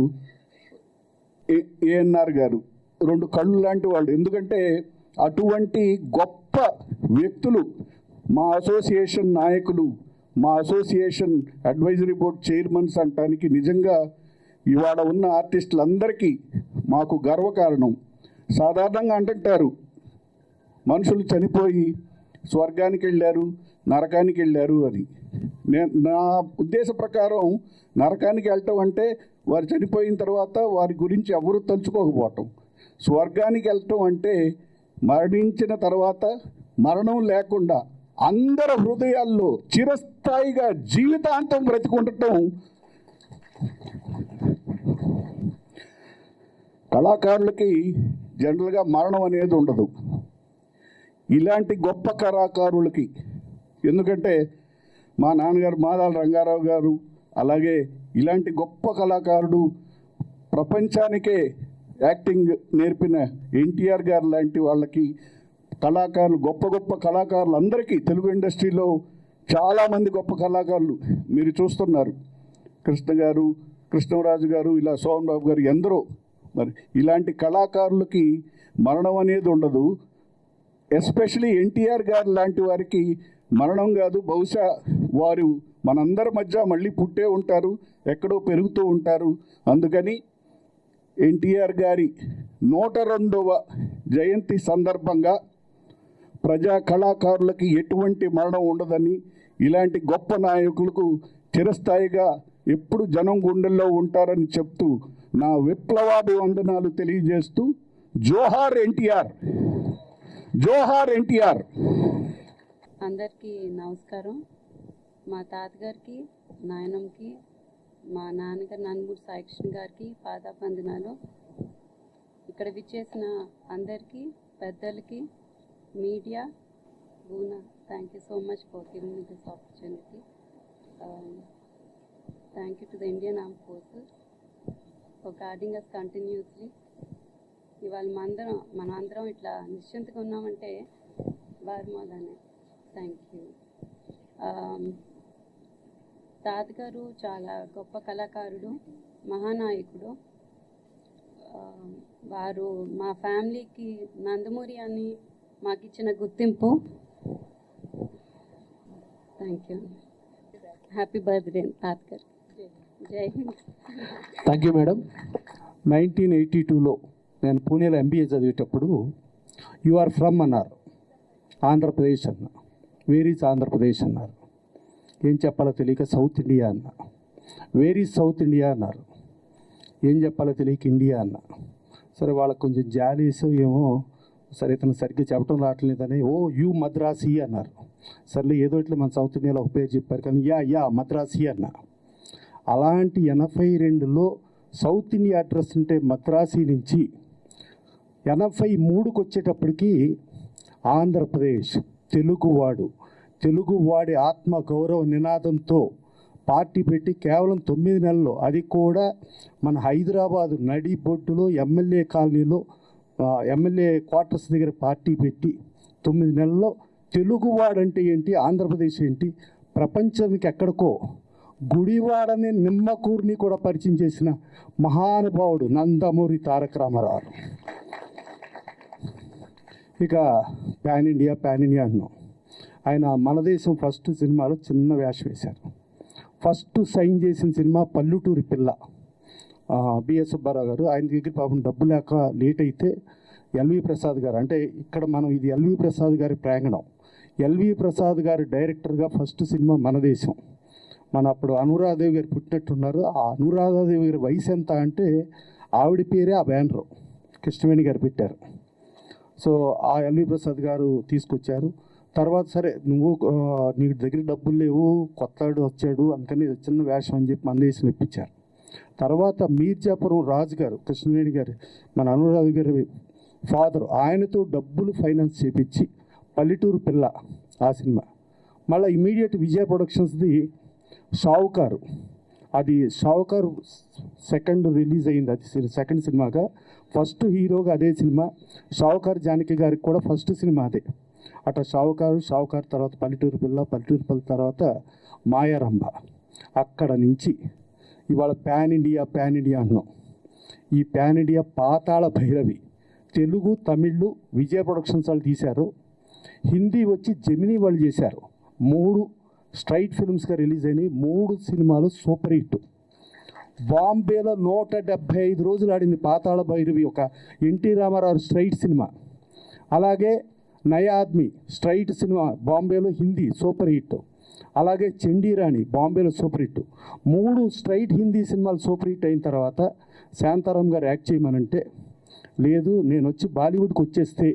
ఏఎన్ఆర్ గారు 2 కళ్ళు లాంటి వాళ్ళు. ఎందుకంటే అటువంటి గొప్ప వ్యక్తులు మా అసోసియేషన్ నాయకులు, మా అసోసియేషన్ అడ్వైజరీ బోర్డ్ చైర్మన్స్ అంటానికి నిజంగా ఇవాళ ఉన్న ఆర్టిస్టులందరికీ మాకు గర్వకారణం. సాధారణంగా అంటుంటారు మనుషులు చనిపోయి స్వర్గానికి వెళ్ళారు, నరకానికి వెళ్ళారు అని. నా ఉద్దేశ ప్రకారం నరకానికి వెళ్ళటం అంటే వారు చనిపోయిన తర్వాత వారి గురించి ఎవరు తలుచుకోకపోవటం. స్వర్గానికి వెళ్ళటం అంటే మరణించిన తర్వాత మరణం లేకుండా అందరి హృదయాల్లో చిరస్థాయిగా జీవితాంతం బ్రతికుండటం. కళాకారులకి జనరల్గా మరణం అనేది ఉండదు. ఇలాంటి గొప్ప కళాకారులకి, ఎందుకంటే మా నాన్నగారు మాదాల రంగారావు గారు, అలాగే ఇలాంటి గొప్ప కళాకారుడు, ప్రపంచానికే యాక్టింగ్ నేర్పిన ఎన్టీఆర్ గారు లాంటి వాళ్ళకి, కళాకారులు, గొప్ప గొప్ప కళాకారులు అందరికీ తెలుగు ఇండస్ట్రీలో చాలామంది గొప్ప కళాకారులు మీరు చూస్తున్నారు. కృష్ణ గారు, కృష్ణరాజు గారు, ఇలా సోహన్ బాబు గారు, ఎందరో. మరి ఇలాంటి కళాకారులకి మరణం అనేది ఉండదు. ఎస్పెషలీ ఎన్టీఆర్ గారు లాంటి వారికి మరణం కాదు. బహుశా వారు మనందరి మధ్య మళ్ళీ పుట్టే ఉంటారు, ఎక్కడో పెరుగుతూ ఉంటారు. అందుకని ఎన్టీఆర్ గారి 102వ జయంతి సందర్భంగా ప్రజా కళాకారులకి ఎటువంటి మరణం ఉండదని, ఇలాంటి గొప్ప నాయకులకు చిరస్థాయిగా ఎప్పుడు జనం గుండెల్లో ఉంటారని చెప్తూ నా విప్లవాభివందనాలు తెలియజేస్తూ జోహార్ ఎన్టీఆర్, జోహార్ ఎన్టీఆర్. అందరికీ నమస్కారం. మా తాతగారికి, నాయనమ్మకి, మా నాన్నగారు నందమూరి సాయికృష్ణ గారికి పాదాబంధనాలు. ఇక్కడ విచ్చేసిన అందరికీ, పెద్దలకి, media, Boona, thank you so much for giving me this opportunity. Thank you to the Indian Armed Forces for guarding us continuously. ఇవాళ మనందరం ఇట్లా నిశ్చింతగా ఉన్నామంటే వారి మూలనే. Thank you. తాతగారు చాలా గొప్ప కళాకారుడు, మహానాయకుడు. వారు మా ఫ్యామిలీకి నందమూరి అని మాకు ఇచ్చిన గుర్తింపు. Thank you. హ్యాపీ బర్త్డే తాతగారు. Jai Hind. Thank you madam. 1982లో నేను పూణేలో MBA చదివేటప్పుడు యు ఆర్ ఫ్రమ్ అన్నారు, ఆంధ్రప్రదేశ్ అన్న. వేర్ ఈజ్ ఆంధ్రప్రదేశ్ అన్నారు. ఏం చెప్పాలో తెలియక సౌత్ ఇండియా అన్న. వేర్ ఈజ్ సౌత్ ఇండియా అన్నారు. ఏం చెప్పాలో తెలియక ఇండియా అన్న. సరే వాళ్ళకి కొంచెం జాలీస్ ఏమో, సరే ఇతను సరిగ్గా చెప్పడం రావట్లేదని ఓ యూ మద్రాసి అన్నారు. సర్లే ఏదో ఇట్లా మన సౌత్ ఇండియాలో ఒక పేరు చెప్పారు కానీ యా మద్రాసి అన్న. అలాంటి 82లో సౌత్ ఇండియా అడ్రస్ ఉంటే మద్రాసి నుంచి 83కి వచ్చేటప్పటికి ఆంధ్రప్రదేశ్ తెలుగువాడి ఆత్మ గౌరవ నినాదంతో పార్టీ పెట్టి కేవలం 9 నెలల్లో, అది కూడా మన హైదరాబాదు నడిబొడ్డులో ఎమ్మెల్యే కాలనీలో ఎమ్మెల్యే క్వార్టర్స్ దగ్గర పార్టీ పెట్టి 9 నెలల్లో తెలుగువాడంటే ఏంటి, ఆంధ్రప్రదేశ్ ఏంటి, ప్రపంచానికి ఎక్కడికో గుడివాడని నిమ్మకూరుని కూడా పరిచయం చేసిన మహానుభావుడు నందమూరి తారక రామారావు. ఇక పాన్ ఇండియా అన్నాం. ఆయన మన దేశం ఫస్ట్ సినిమాలో చిన్న వేషం వేశారు. ఫస్ట్ సైన్ చేసిన సినిమా పల్లెటూరి పిల్ల, బిఎస్ సుబ్బారావు గారు. ఆయన దగ్గర పాపం డబ్బు లేక లేట్ అయితే ఎల్వి ప్రసాద్ గారు, అంటే ఇక్కడ మనం ఇది ఎల్వి ప్రసాద్ గారి ప్రాంగణం, ఎల్వి ప్రసాద్ గారు డైరెక్టర్గా ఫస్ట్ సినిమా మన దేశం. మన అప్పుడు అనురాధాదేవి గారు పుట్టినట్టున్నారు. ఆ అనురాధాదేవి గారి వయసు ఎంత అంటే ఆవిడ పేరే ఆ బ్యానరు కృష్ణవేణి గారు పెట్టారు. సో ఆ ఎల్వి ప్రసాద్ గారు తీసుకొచ్చారు. తర్వాత సరే నీ దగ్గర డబ్బులు లేవు, కొత్తవాడు వచ్చాడు, అందుకని చిన్న వేషం అని చెప్పి మన దేశం ఇప్పించారు. తర్వాత మీర్జాపురం రాజు గారు, కృష్ణవేణి గారు, మన అనురాధ గారి ఫాదర్, ఆయనతో డబ్బులు ఫైనాన్స్ చేపించి పల్లెటూరు పిల్ల ఆ సినిమా. మళ్ళీ ఇమీడియట్ విజయ ప్రొడక్షన్స్ది షావుకారు, అది షావుకారు సెకండ్ రిలీజ్ అయింది. అది సెకండ్ సినిమాగా, ఫస్ట్ హీరోగా అదే సినిమా. షావుకారు జానకి గారికి కూడా ఫస్ట్ సినిమా అదే. అట్లా షావుకారు తర్వాత పల్లెటూరు పిల్ల తర్వాత మాయారంభ. అక్కడ నుంచి ఇవాళ పాన్ ఇండియా అంటున్నాం. ఈ పాన్ ఇండియా పాతాళ భైరవి తెలుగు, తమిళ్ విజయ ప్రొడక్షన్స్ వాళ్ళు తీశారు. హిందీ వచ్చి జెమినీ వాళ్ళు చేశారు. 3 స్ట్రైట్ ఫిల్మ్స్గా రిలీజ్ అయినాయి. 3 సినిమాలు సూపర్ హిట్. బాంబేలో 175 రోజులు ఆడింది పాతాళ భైరవి, ఒక ఎన్టీ రామారావు స్ట్రైట్ సినిమా. అలాగే నయా ఆద్మీ స్ట్రైట్ సినిమా బాంబేలో హిందీ సూపర్ హిట్. అలాగే చండీరాణి బాంబేలో సూపర్ హిట్. 3 స్ట్రైట్ హిందీ సినిమాలు సూపర్ హిట్ అయిన తర్వాత శాంతారాం గారు యాక్ట్ చేయమనంటే, లేదు నేను వచ్చి బాలీవుడ్కి వచ్చేస్తే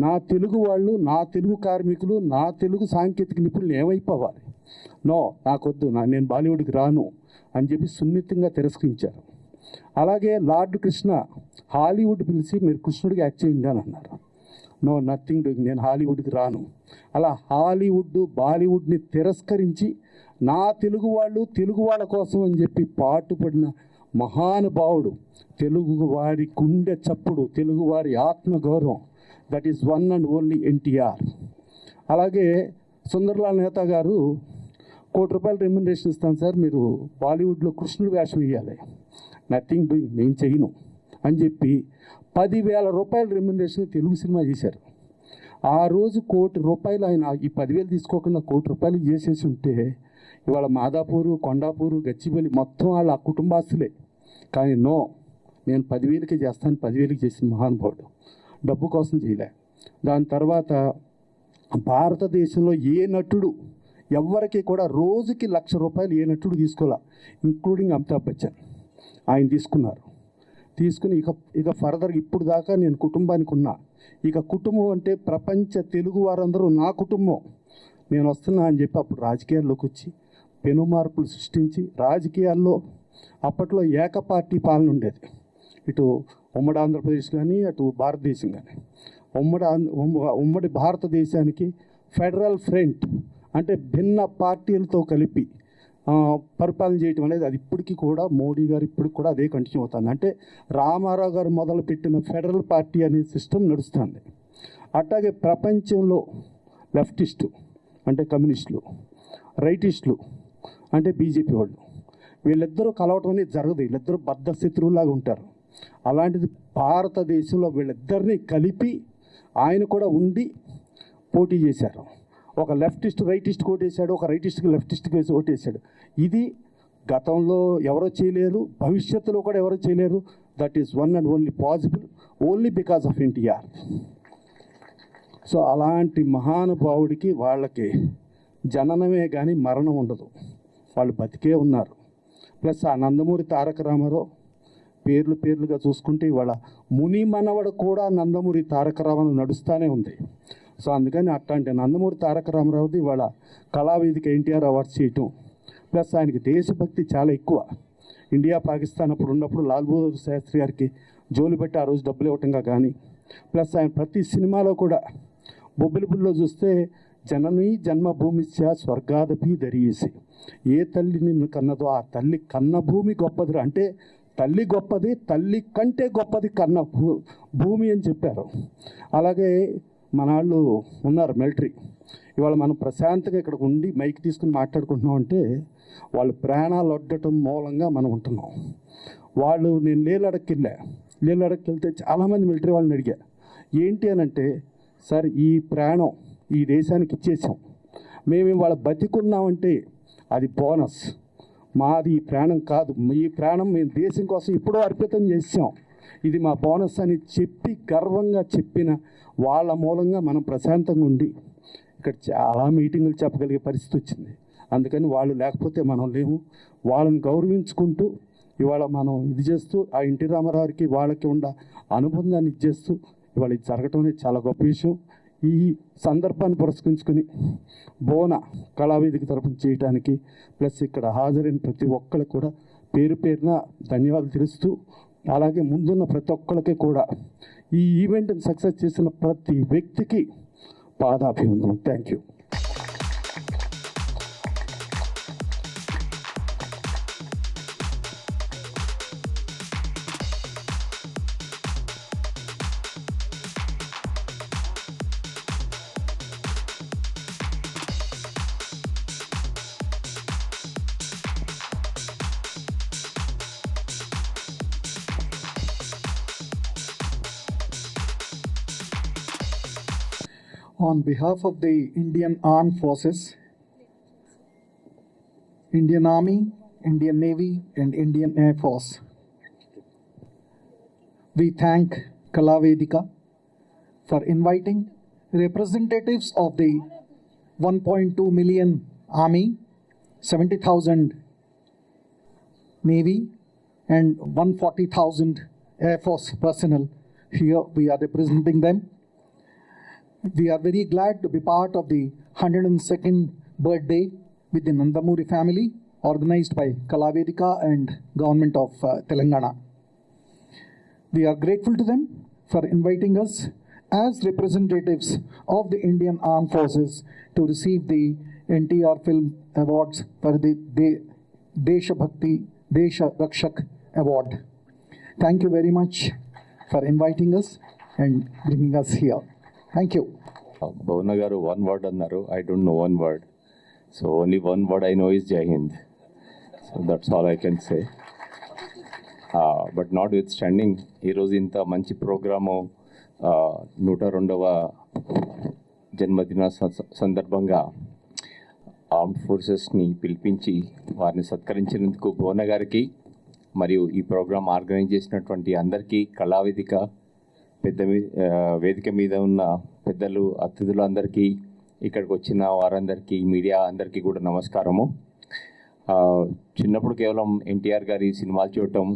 నా తెలుగు వాళ్ళు, నా తెలుగు కార్మికులు, నా తెలుగు సాంకేతిక నిపుణులు ఏమైపోవాలి, నో నాకొద్దు, నేను బాలీవుడ్కి రాను అని చెప్పి సున్నితంగా తిరస్కరించారు. అలాగే లార్డ్ కృష్ణ హాలీవుడ్ పిలిచి మీరు కృష్ణుడికి యాక్ట్ చేయండి అని అన్నారు. నో నథింగ్ డూయింగ్, నేను హాలీవుడ్కి రాను. అలా హాలీవుడ్ బాలీవుడ్ని తిరస్కరించి నా తెలుగు వాళ్ళ కోసం అని చెప్పి పాటుపడిన మహానుభావుడు, తెలుగువారి గుండె చప్పుడు, తెలుగువారి ఆత్మగౌరవం, that is one and only NTR. అలాగే సుందర్లాల్ నేతా గారు ₹1 రెమ్యునరేషన్ ఇస్తాను సార్, మీరు బాలీవుడ్లో కృష్ణుడు వేషం వేయాలి. నథింగ్ డూయింగ్, నేను చేయను అని చెప్పి ₹10,000 రెమ్యునరేషన్ తెలుగు సినిమా చేశారు. ఆ రోజు ₹1,00,00,000 ఆయన ఈ 10,000 తీసుకోకుండా ₹1,00,00,000 చేసేసి ఉంటే ఇవాళ మాదాపూరు, కొండాపూరు, గచ్చిబౌలి మొత్తం వాళ్ళ కుటుంబాస్తులే. కానీ నో, నేను 10,000కే చేస్తాను, 10,000కి చేసిన మహానుభావుడు, డబ్బు కోసం చేయలే. దాని తర్వాత భారతదేశంలో ఏ నటుడు ఎవరికి కూడా రోజుకి ₹1,00,000 ఏ నటుడు తీసుకోలే, ఇంక్లూడింగ్ అమితాబ్ బచ్చన్. ఆయన తీసుకుని ఇక ఫర్దర్గా ఇప్పుడు దాకా నేను కుటుంబానికి ఉన్నా. ఇక కుటుంబం అంటే ప్రపంచ తెలుగు వారందరూ నా కుటుంబం, నేను వస్తున్నా అని చెప్పి అప్పుడు రాజకీయాల్లోకి వచ్చి పెనుమార్పులు సృష్టించి రాజకీయాల్లో అప్పట్లో ఏకపార్టీ పాలన ఉండేది. ఇటు ఉమ్మడి ఆంధ్రప్రదేశ్ కానీ అటు భారతదేశం కానీ. ఉమ్మడి భారతదేశానికి ఫెడరల్ ఫ్రంట్ అంటే భిన్న పార్టీలతో కలిపి పరిపాలన చేయటం అనేది అది ఇప్పటికీ కూడా మోడీ గారు ఇప్పటికి కూడా అదే కంటిన్యూ అవుతుంది. అంటే రామారావు గారు మొదలుపెట్టిన ఫెడరల్ పార్టీ అనే సిస్టమ్ నడుస్తుంది. అట్లాగే ప్రపంచంలో లెఫ్టిస్టు అంటే కమ్యూనిస్టులు, రైటిస్టులు అంటే బీజేపీ వాళ్ళు, వీళ్ళిద్దరూ కలవటం అనేది జరగదు. వీళ్ళిద్దరూ బద్ధ శత్రువులాగా ఉంటారు. అలాంటిది భారతదేశంలో వీళ్ళిద్దరినీ కలిపి ఆయన కూడా ఉండి పోటీ చేశారు. ఒక లెఫ్టిస్ట్ రైటిస్ట్ ఓటేశాడు, ఒక రైటిస్ట్కి లెఫ్టిస్ట్కి వేసి ఓటేశాడు. ఇది గతంలో ఎవరో చేయలేరు, భవిష్యత్తులో కూడా ఎవరో చేయలేరు. That is one and only possible only because of NTR. So అలాంటి మహానుభావుడికి వాళ్ళకి జననమే కానీ మరణం ఉండదు, వాళ్ళు బతికే ఉన్నారు. ప్లస్ ఆ నందమూరి తారక రామారావు పేర్లుగా చూసుకుంటే ఇవాళ ముని మనవడు కూడా నందమూరి తారక రామారావు నడుస్తూనే ఉంది. సో అందుకని అట్లాంటి నందమూరి తారక రామారావుది ఇవాళ కళావేదిక ఎన్టీఆర్ అవార్డ్స్ చేయటం, ప్లస్ ఆయనకి దేశభక్తి చాలా ఎక్కువ. ఇండియా పాకిస్తాన్ అప్పుడు ఉన్నప్పుడు లాల్ బహదూర్ శాస్త్రి గారికి జోలు పెట్టి ఆ రోజు డబ్బులు ఇవ్వటంగా కానీ, ప్లస్ ఆయన ప్రతి సినిమాలో కూడా బొబ్బిలిపుల్లో చూస్తే జననీ జన్మభూమిస్య స్వర్గాదపి దరియేసి, ఏ తల్లి నిన్ను కన్నదో ఆ తల్లి కన్న భూమి గొప్పది. అంటే తల్లి గొప్పది, తల్లి కంటే గొప్పది కన్న భూమి అని చెప్పారు. అలాగే మన వాళ్ళు ఉన్నారు మిలిటరీ, ఇవాళ మనం ప్రశాంతంగా ఇక్కడ ఉండి మైక్ తీసుకుని మాట్లాడుకుంటున్నాం అంటే వాళ్ళు ప్రాణాలు ఒడ్డటం మూలంగా మనం ఉంటున్నాం. వాళ్ళు నేను లేలడక్కి వెళ్తే చాలామంది మిలిటరీ వాళ్ళని అడిగా, ఏంటి అని అంటే, సార్ ఈ ప్రాణం ఈ దేశానికి ఇచ్చేసాం, మేము ఇవాళ బతికున్నామంటే అది బోనస్, మాది ఈ ప్రాణం కాదు, ఈ ప్రాణం మేము దేశం కోసం ఎప్పుడో అర్పితం చేసాం, ఇది మా బోనస్ అని చెప్పి గర్వంగా చెప్పిన వాళ్ళ మూలంగా మనం ప్రశాంతంగా ఉండి ఇక్కడ చాలా మీటింగులు చెప్పగలిగే పరిస్థితి వచ్చింది. అందుకని వాళ్ళు లేకపోతే మనం లేము. వాళ్ళని గౌరవించుకుంటూ ఇవాళ మనం ఇది చేస్తూ ఆ ఎన్టీ రామారావుకి వాళ్ళకి ఉన్న అనుబంధాన్ని ఇచ్చేస్తూ ఇవాళ ఇది జరగటం అనేది చాలా గొప్ప విషయం. ఈ సందర్భాన్ని పురస్కరించుకొని బోన కళావేదిక తరపున చేయడానికి ప్లస్ ఇక్కడ హాజరైన ప్రతి ఒక్కరికి కూడా పేరున ధన్యవాదాలు తెలుస్తూ, అలాగే ముందున్న ప్రతి ఒక్కరికి కూడా ఈ ఈవెంట్ని సక్సెస్ చేసిన ప్రతి వ్యక్తికి పాదాభివందనం. Thank you. On behalf of the Indian Armed Forces, Indian Army, Indian Navy, and Indian Air Force, we thank Kalavedika for inviting representatives of the 1.2 million Army, 70,000 Navy, and 140,000 Air Force personnel. Here we are representing them. We are very glad to be part of the 102nd birthday with the Nandamuri family, organized by Kalavedika and Government of Telangana. We are grateful to them for inviting us as representatives of the Indian Armed Forces to receive the NTR Film Awards for the Desha Bhakti Desha Rakshak Award. Thank you very much for inviting us and bringing us here. Thank you. Bhavana garu one word annaru. I don't know one word. So only one word I know is Jai Hind. So that's all I can say. But notwithstanding, ee roju inta manchi programu 102వ జన్మదిన సందర్భంగా armed ఫోర్సెస్ని పిలిపించి వారిని సత్కరించినందుకు భువన గారికి మరియు ఈ programme organise చేసినటువంటి అందరికీ కళావేదిక వేదిక మీద ఉన్న పెద్దలు అతిథులు అందరికీ ఇక్కడికి వచ్చిన వారందరికీ మీడియా అందరికీ కూడా నమస్కారము. చిన్నప్పుడు కేవలం ఎన్టీఆర్ గారి సినిమాలు చూడటం,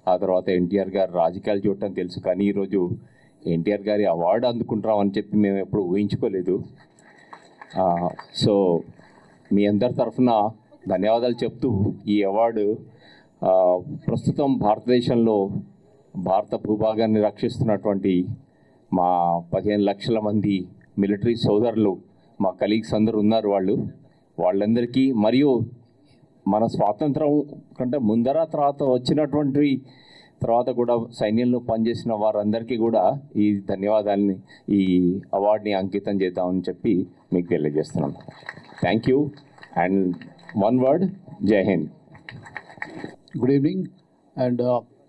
ఆ తర్వాత ఎన్టీఆర్ గారి రాజకీయాలు చూడటం తెలుసు, కానీ ఈరోజు ఎన్టీఆర్ గారి అవార్డు అందుకుంటామని చెప్పి మేము ఎప్పుడు ఊహించుకోలేదు. సో మీ అందరి తరఫున ధన్యవాదాలు చెప్తూ ఈ అవార్డు ప్రస్తుతం భారతదేశంలో భారత భూభాగాన్ని రక్షిస్తున్నటువంటి మా 15 లక్షల మంది మిలిటరీ సోదరులు, మా కలీగ్స్ అందరూ ఉన్నారు. వాళ్ళందరికీ, మరియు మన స్వాతంత్రం కంటే ముందర తర్వాత కూడా సైన్యంలో పనిచేసిన వారందరికీ కూడా ఈ ధన్యవాదాలని, ఈ అవార్డుని అంకితం చేద్దామని చెప్పి మీకు తెలియజేస్తున్నాను. Thank you. And one word, జై Hind. Good evening, and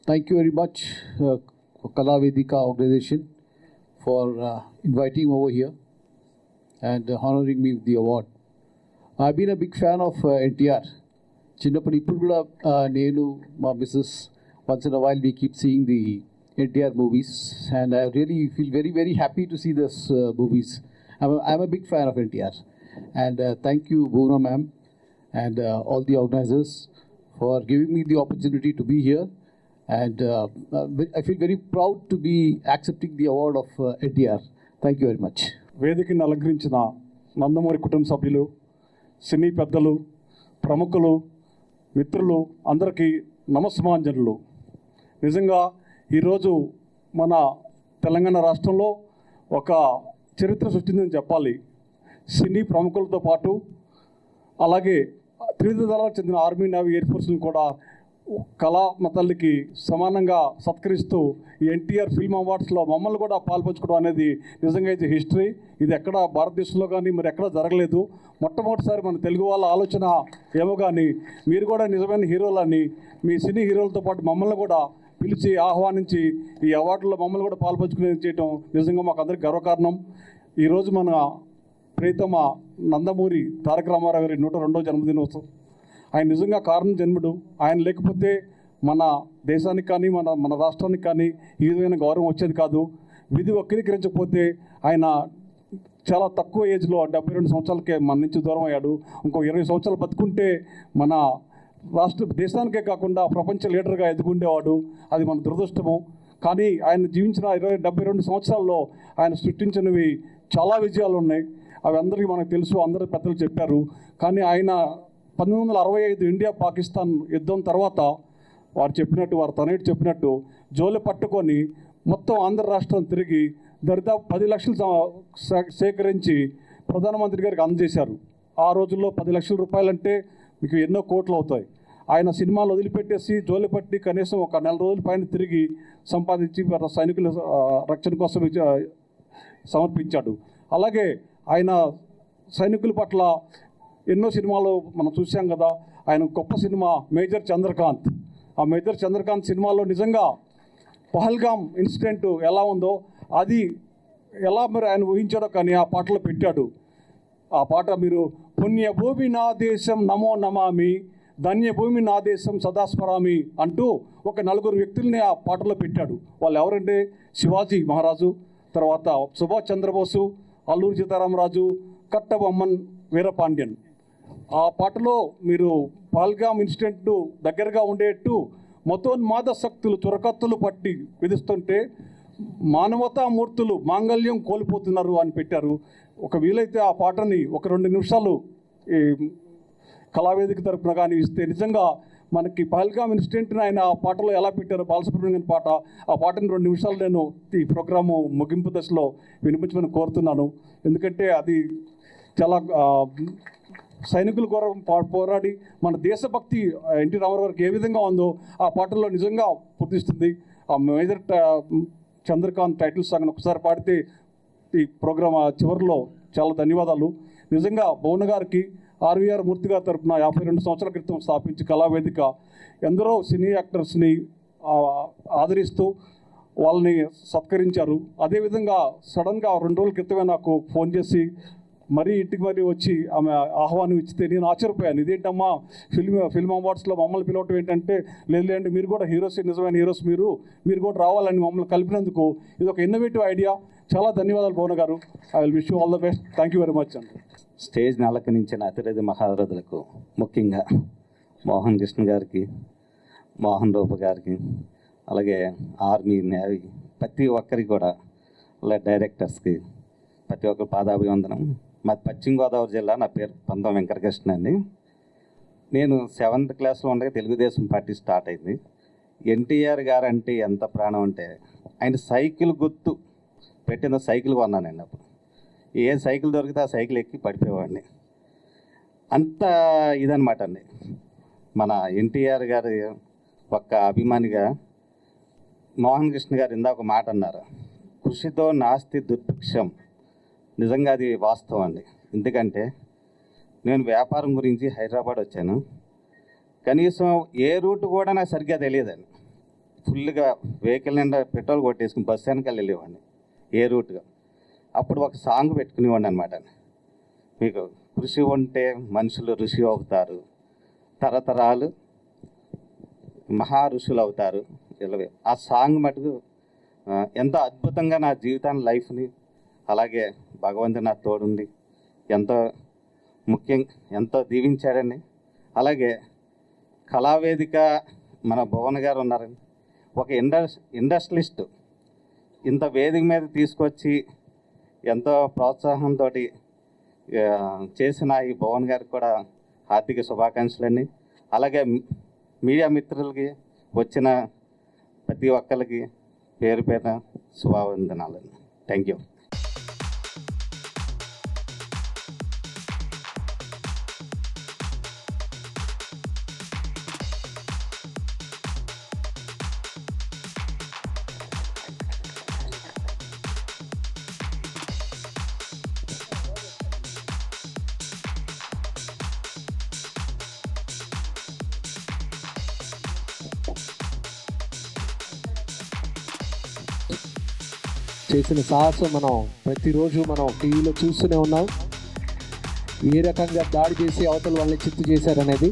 thank you very much, Kala Vedika organization, for inviting me over here and honoring me with the award. I've been a big fan of NTR. చిన్నప్పుడు ఇప్పుడు కూడా నేను మా missus once in a while we keep seeing the NTR movies, and I really feel very, very happy to see this movies. I'm a big fan of NTR, and thank you, Bhuvna ma'am, and all the organizers for giving me the opportunity to be here, and I feel very proud to be accepting the award of NTR. Thank you very much. వేదికను అలంకరించిన నందమూరి కుటుంబ సభ్యులు, సినీ పెద్దలు, ప్రముఖులు, మిత్రులు అందరికీ నమస్మాంజనులు. నిజంగా ఈరోజు మన తెలంగాణ రాష్ట్రంలో ఒక చరిత్ర సృష్టిందని చెప్పాలి. సినీ ప్రముఖులతో పాటు అలాగే త్రివిధ దళాలకు చెందిన ఆర్మీ, నేవీ, ఎయిర్ ఫోర్స్ని కూడా కళా మతల్లికి సమానంగా సత్కరిస్తూ ఈ ఎన్టీఆర్ ఫిల్మ్ అవార్డ్స్లో మమ్మల్ని కూడా పాల్పంచుకోవడం అనేది నిజంగా ఇది హిస్టరీ. ఇది ఎక్కడ భారతదేశంలో కానీ మరి ఎక్కడ జరగలేదు. మొట్టమొదటిసారి మన తెలుగు వాళ్ళ ఆలోచన ఏమో కానీ మీరు కూడా నిజమైన హీరోలని, మీ సినీ హీరోలతో పాటు మమ్మల్ని కూడా పిలిచి ఆహ్వానించి ఈ అవార్డులో మమ్మల్ని కూడా పాల్పంచుకునే చేయటం నిజంగా మాకు అందరికీ గర్వకారణం. ఈరోజు మన ప్రియతమ నందమూరి తారక రామారావు గారి 102వ జన్మదినోత్సవం. ఆయన నిజంగా కారణం జన్ముడు. ఆయన లేకపోతే మన దేశానికి కానీ మన రాష్ట్రానికి కానీ ఈ విధమైన గౌరవం వచ్చేది కాదు. విధి వక్రీకరించకపోతే ఆయన చాలా తక్కువ ఏజ్లో 72 సంవత్సరాలకే మన నుంచి దూరం అయ్యాడు. ఇంకో 20 సంవత్సరాలు బతుకుంటే మన దేశానికే కాకుండా ప్రపంచ లీడర్గా ఎదుగుండేవాడు. అది మన దురదృష్టము. కానీ ఆయన జీవించిన 72 సంవత్సరాల్లో ఆయన సృష్టించినవి చాలా విజయాలు ఉన్నాయి. అవి అందరికీ మనకు తెలుసు, అందరూ పెద్దలు చెప్పారు. కానీ ఆయన 1965 ఇండియా పాకిస్తాన్ యుద్ధం తర్వాత వారు తనయుడు చెప్పినట్టు జోలి పట్టుకొని మొత్తం ఆంధ్ర రాష్ట్రం తిరిగి దరిదాపు 10 లక్షలు సేకరించి ప్రధానమంత్రి గారికి అందజేశారు. ఆ రోజుల్లో 10 లక్షల రూపాయలంటే మీకు ఎన్నో కోట్లు అవుతాయి. ఆయన సినిమాలు వదిలిపెట్టేసి జోలి పట్టి కనీసం ఒక 4 రోజుల పైన తిరిగి సంపాదించి సైనికుల రక్షణ కోసం సమర్పించాడు. అలాగే ఆయన సైనికుల పట్ల ఎన్నో సినిమాలు మనం చూసాం కదా. ఆయన గొప్ప సినిమా మేజర్ చంద్రకాంత్. ఆ మేజర్ చంద్రకాంత్ సినిమాలో నిజంగా పహల్గామ్ ఇన్సిడెంట్ ఎలా ఉందో అది ఎలా మరి ఆయన ఊహించాడో కానీ ఆ పాటలో పెట్టాడు. ఆ పాట మీరు పుణ్యభూమి నా దేశం నమో నమామి, ధన్యభూమి నా దేశం సదాస్మరామి అంటూ ఒక 4 వ్యక్తుల్ని ఆ పాటలో పెట్టాడు. వాళ్ళు ఎవరంటే శివాజీ మహారాజు, తర్వాత సుభాష్ చంద్రబోసు, అల్లూరి సీతారామరాజు, కట్టబొమ్మన్ వీరపాండ్యన్. ఆ పాటలో మీరు పహల్గామ్ ఇన్సిడెంట్ దగ్గరగా ఉండేట్టు మతోన్మాద శక్తులు చురకత్తులు పట్టి విధిస్తుంటే మానవతామూర్తులు మాంగళ్యం కోల్పోతున్నారు అని పెట్టారు. ఒక వీలైతే ఆ పాటని ఒక 2 నిమిషాలు ఈ కళావేదిక తరపున కానీ ఇస్తే నిజంగా మనకి పహల్గామ్ ఇన్సిడెంట్ని ఆయన ఆ పాటలో ఎలా పెట్టారో బాలసుబ్రహ్మణ్యం పాట, ఆ పాటని 2 నిమిషాలు నేను ఈ ప్రోగ్రాము ముగింపు దశలో వినిపించమని కోరుతున్నాను. ఎందుకంటే అది చాలా సైనికుల కోసం పోరాడి మన దేశభక్తి ఎన్టీ రామారావు గారికి ఏ విధంగా ఉందో ఆ పాటల్లో నిజంగా పూర్తిస్తుంది. ఆ మేజర్ చంద్రకాంత్ టైటిల్ సాంగ్ ఒకసారి పాడితే ఈ ప్రోగ్రాం చివరిలో చాలా ధన్యవాదాలు. నిజంగా భువన గారికి ఆర్వీఆర్ మూర్తి గారి తరఫున 52 సంవత్సరాల క్రితం స్థాపించి కళావేదిక ఎందరో సినీ యాక్టర్స్ని ఆదరిస్తూ వాళ్ళని సత్కరించారు. అదేవిధంగా సడన్గా 2 రోజుల క్రితమే నాకు ఫోన్ చేసి మరీ ఇంటికి మరీ వచ్చి ఆమె ఆహ్వానం ఇచ్చితే నేను ఆశ్చర్యపోయాను. ఇదేంటమ్మా ఫిల్మ్ అవార్డ్స్లో మమ్మల్ని పిలవటం ఏంటంటే, లేదంటే మీరు కూడా హీరోస్, నిజమైన హీరోస్ మీరు కూడా రావాలని మమ్మల్ని కలిపినందుకు ఇది ఒక ఇన్నోవేటివ్ ఐడియా. చాలా ధన్యవాదాలు భువన గారు. I will wish you all the best. Thank you very much అండి. స్టేజ్ని అలంకరించిన అతిరథి మహారథులకు, ముఖ్యంగా మోహన్ కృష్ణ గారికి, మోహన్ రూప గారికి, అలాగే ఆర్మీ, నేవీ ప్రతి ఒక్కరికి కూడా, అలాగే డైరెక్టర్స్కి ప్రతి ఒక్కరు పాదాభివందనం. మాది పశ్చిమ గోదావరి జిల్లా. నా పేరు పందం వెంకటకృష్ణ అండి. నేను 7th క్లాస్లో ఉండగా తెలుగుదేశం పార్టీ స్టార్ట్ అయింది. ఎన్టీఆర్ గారు అంటే ఎంత ప్రాణం అంటే ఆయన సైకిల్ గుర్తు పెట్టిన సైకిల్ కొన్నానండి. అప్పుడు ఏ సైకిల్ దొరికితే ఆ సైకిల్ ఎక్కి పడిపోయేవాడిని. అంత ఇదనమాట అండి. మన ఎన్టీఆర్ గారి ఒక్క అభిమానిగా మోహన్ కృష్ణ గారు ఇందాక ఒక మాట అన్నారు, కృషితో నాస్తి దుర్భిక్షం. నిజంగా అది వాస్తవం అండి. ఎందుకంటే నేను వ్యాపారం గురించి హైదరాబాద్ వచ్చాను. కనీసం ఏ రూట్ కూడా నాకు సరిగ్గా తెలియదండి. ఫుల్గా వెహికల్ నిండా పెట్రోల్ కొట్టేసుకుని బస్సు వెనకాల వెళ్ళేవాడిని ఏ రూట్గా. అప్పుడు ఒక సాంగ్ పెట్టుకునేవాడిని అనమాట, మీకు కృషి ఉంటే మనుషులు ఋషి అవుతారు, తరతరాలు మహా ఋషులు అవుతారు. ఆ సాంగ్ మటుకు ఎంతో అద్భుతంగా నా జీవితాన్ని, లైఫ్ని, అలాగే భగవంతుడు నా తోడుండి ఎంతో దీవించాడండి. అలాగే కళావేదిక మన భువన్ గారు ఉన్నారండి, ఒక ఇండస్ట్రియలిస్ట్ ఇంత వేదిక మీద తీసుకొచ్చి ఎంతో ప్రోత్సాహంతో చేసిన ఈ భువన్ గారికి కూడా హార్దిక శుభాకాంక్షలండి. అలాగే మీడియా మిత్రులకి, వచ్చిన ప్రతి ఒక్కరికి పేరు పేరున శుభావందనాలండి. Thank you. చేసిన సాహసం మనం ప్రతిరోజు మనం టీవీలో చూస్తూనే ఉన్నాం. ఏ రకంగా దాడి చేసి అవతల వాళ్ళని చిత్తు చేశారనేది.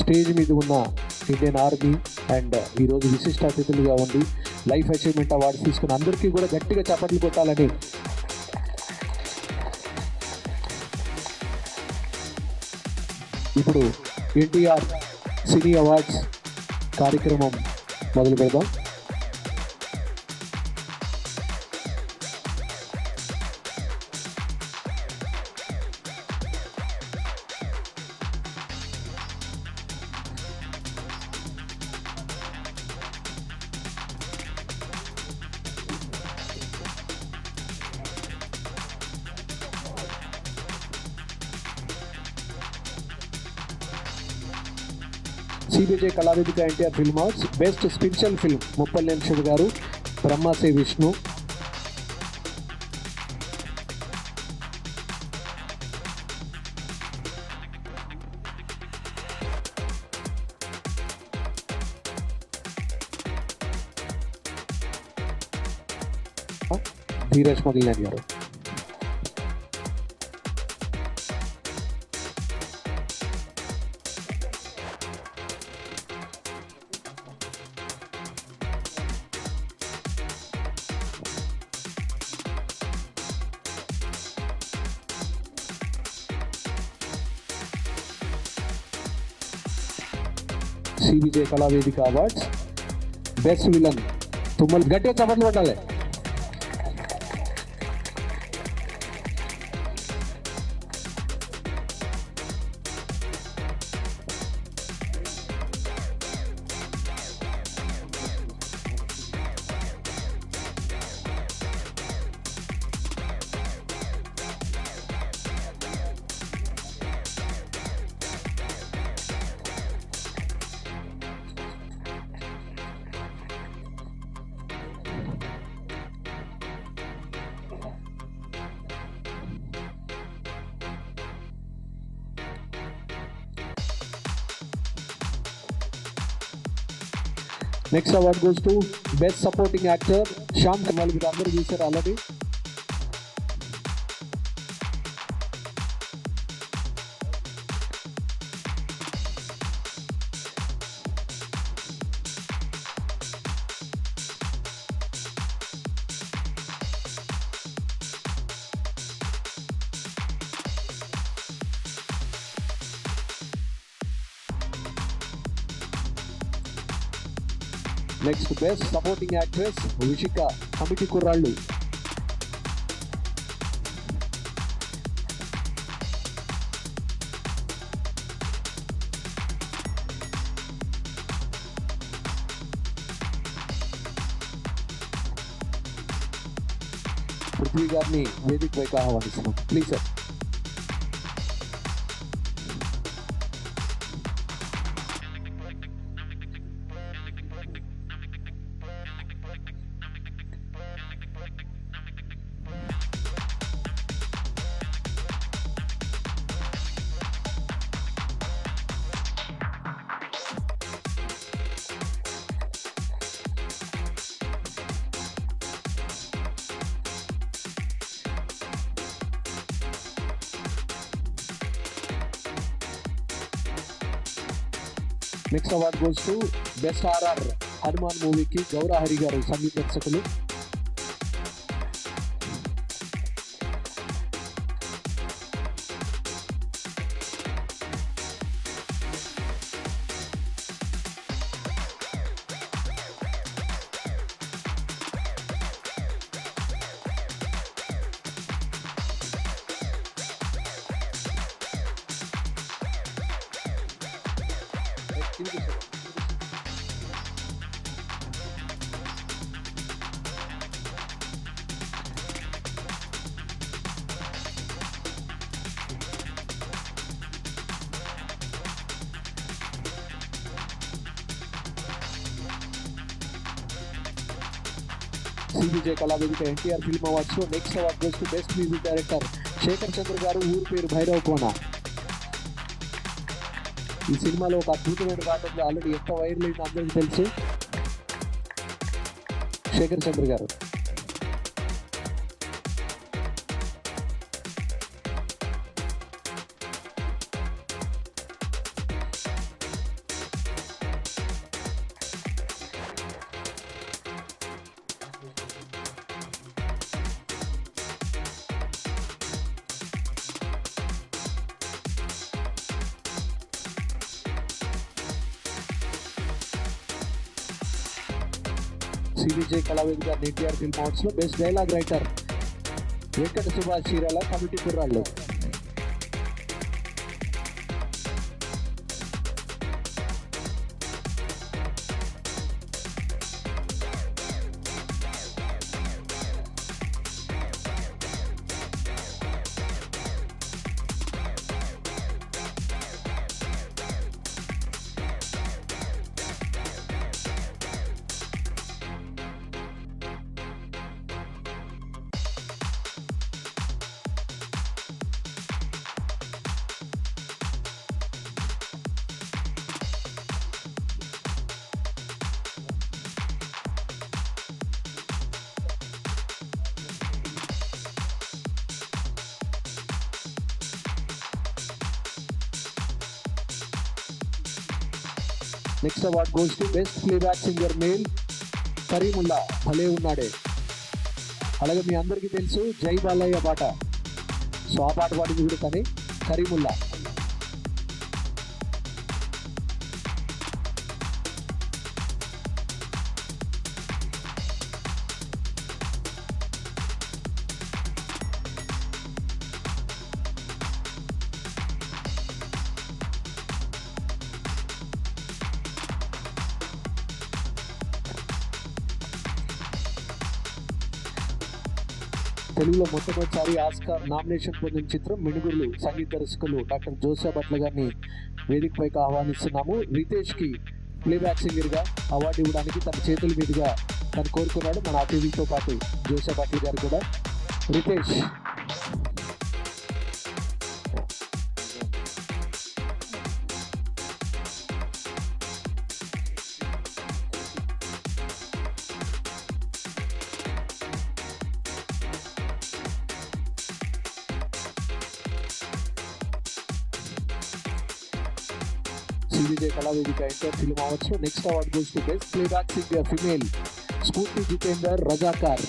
స్టేజ్ మీద ఉన్న ఇండియన్ ఆర్మీ అండ్ ఈరోజు విశిష్ట అతిథులుగా ఉండి లైఫ్ అచీవ్మెంట్ అవార్డ్స్ తీసుకున్న అందరికీ కూడా గట్టిగా చప్పట్లు కొట్టాలని ఇప్పుడు ఎన్టీఆర్ సినీ అవార్డ్స్ కార్యక్రమం మొదలు పెడదాం. CBJ Kalavedika NTR film awards best special film Muppalli Siva గారు, బ్రహ్మసే విష్ణు. ధీరజ్ మొగిలినేని గారు. CBJ Kalavedika awards best villain Tummal. గట్టిగా చప్పట్లు కొట్టాలి. Next award goes to best supporting actor Shyam Kamal. మీరు అందరూ చూసారు already. Next best supporting actress Vishika, Committee Kurrollu. Prithvi గారిని వేదిక పైకి ఆహ్వానిస్తున్నాం. Please sir. Next award goes to best RR Hanuman మూవీకి గౌరా హరి గారు సంగీత దర్శకులు. CBJ Kalavedika NTR film awards లో next award goes to best music director Shekar Chandra గారు. ఊరి పేరు భైరవ కోన. ఈ సినిమాలో ఒక అద్భుతమైన పాట ఉంది, ఆల్రెడీ ఎంత వైరల్ అయిందో అందరికీ తెలుసు. శేఖర్ చంద్ర గారు. CBJ Kalavedika NTR film awards లో best dialogue writer Venkata Subhash Chirala, Committee Kurrollu. Next award goes to best playback singer male Karimulla, భలే ఉన్నాడే. అలాగే మీ అందరికీ తెలుసు జై బాలయ్య పాట, సో ఆ పాట పాడింది కూడా కానీ కరీముల్లా. తెలుగులో మొట్టమొదటిసారి ఆస్కార్ నామినేషన్ పొందిన చిత్రం మినుగురులు. సంగీత దర్శకులు డాక్టర్ జోసెఫ్ భట్ల గారిని వేదికపైకి ఆహ్వానిస్తున్నాము. రితేష్కి ప్లేబ్యాక్ సింగర్గా అవార్డు ఇవ్వడానికి తన చేతుల మీదుగా తను కోరుకున్నాడు. మన అతిథితో పాటు జోసెఫ్ భట్ల గారు కూడా. రితేష్. శ్రీవిజయ కళావేదిక ఇంటర్ ఫిల్మ్ అవార్డ్స్లో next award goes to best playback singer female Spoorthi Jitender Razakar.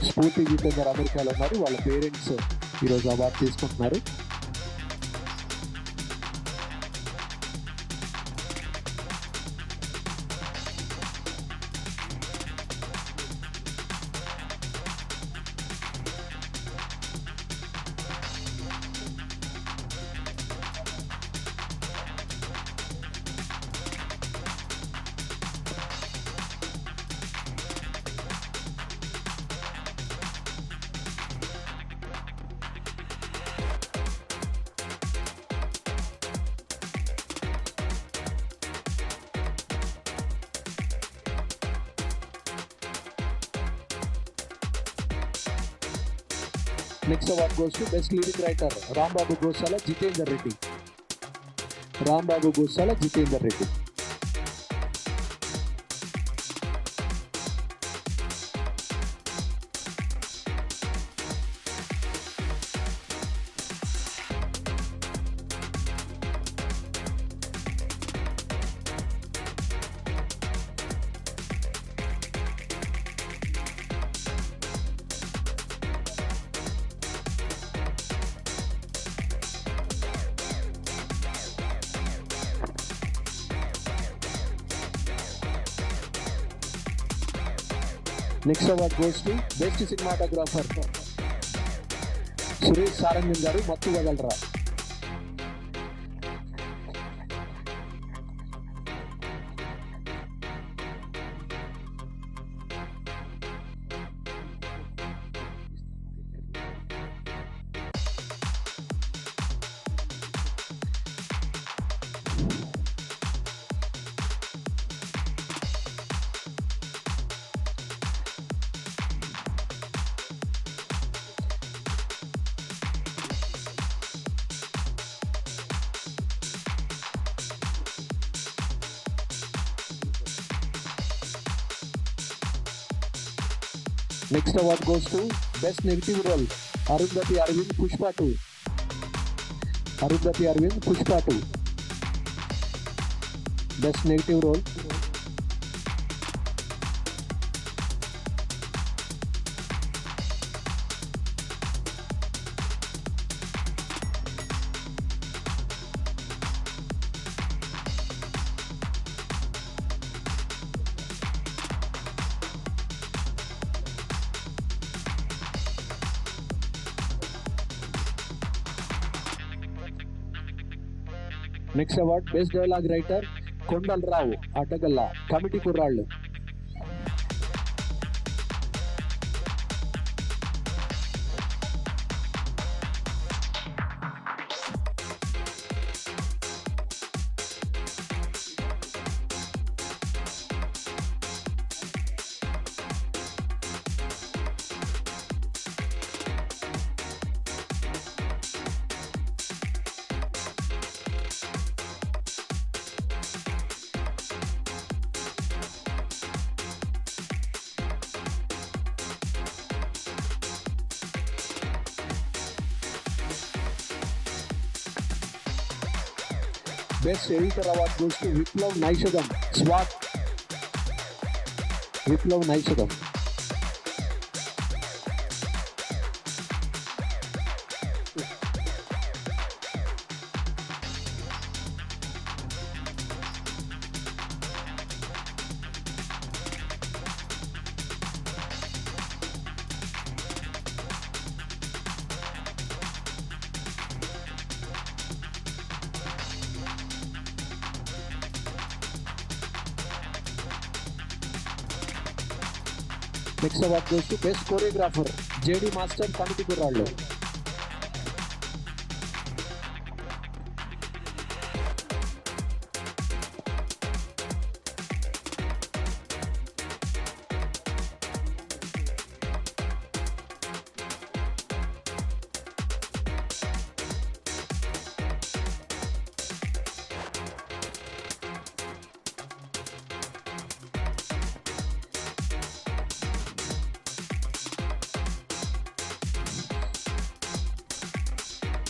స్ఫూర్తి జితేందర్ అమెరికాలో ఉన్నారు. వాళ్ళ పేరెంట్స్ ఈరోజు అవార్డు తీసుకుంటున్నారు. Next award goes to best lyric writer Rambabu Gosala Jitender Reddy. Rambabu Gosala Jitender Reddy. Next award goes to best cinematographer Suresh Sarangan గారు Mathu Vadalara. Next award goes to best negative role Arundhati Aravind Pushpa 2. Arundhati Aravind Pushpa 2 best negative role. Next award best dialogue writer Kondalarao Addagalla Committee Kurrollu. Best editor award goes to Viplav Naishadham స్వాట్. Viplav Naishadham. Next award goes to best choreographer JD master committee కుర్రాళ్ళు.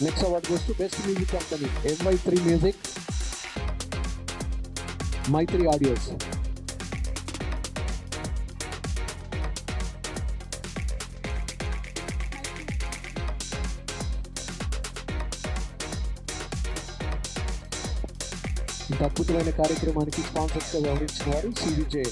Next award goes to Best Music Company, MY3 Music, My3 Audios. ఇంత అద్భుతమైన కార్యక్రమానికి స్పాన్సర్స్గా వ్యవహరించిన వారు CVJ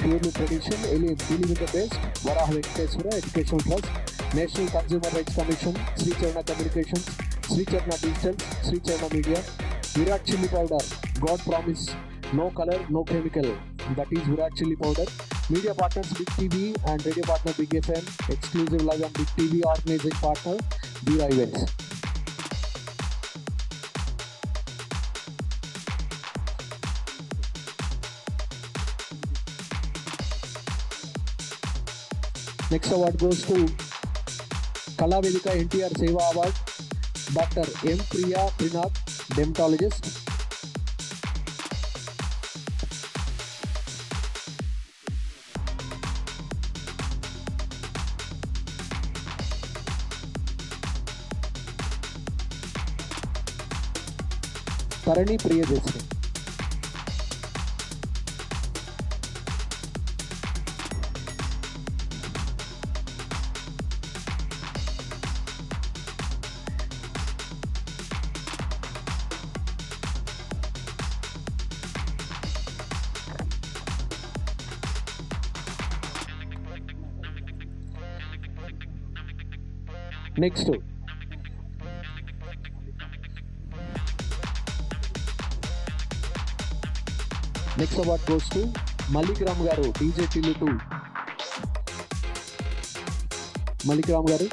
purely tradition, Ellen believe in the best, Varaha Venkateswara education trust, national consumer rights commission, Sricharana communications, Sricharana digital, Sricharana media, Virat chilli powder, God promise, no colour no chemical, that is Virat chilli powder. Media partners Big TV and radio partner Big FM, exclusive live on Big TV, organizing partner Bira Events. Next award goes to Kala Vedika NTR Seva Award, Dr. M. Priya Trinath, dermatologist. Tarani Priyadeshini. Next, next award goes to Maligram Garu, DJ Tillu 2. Maligram Garu.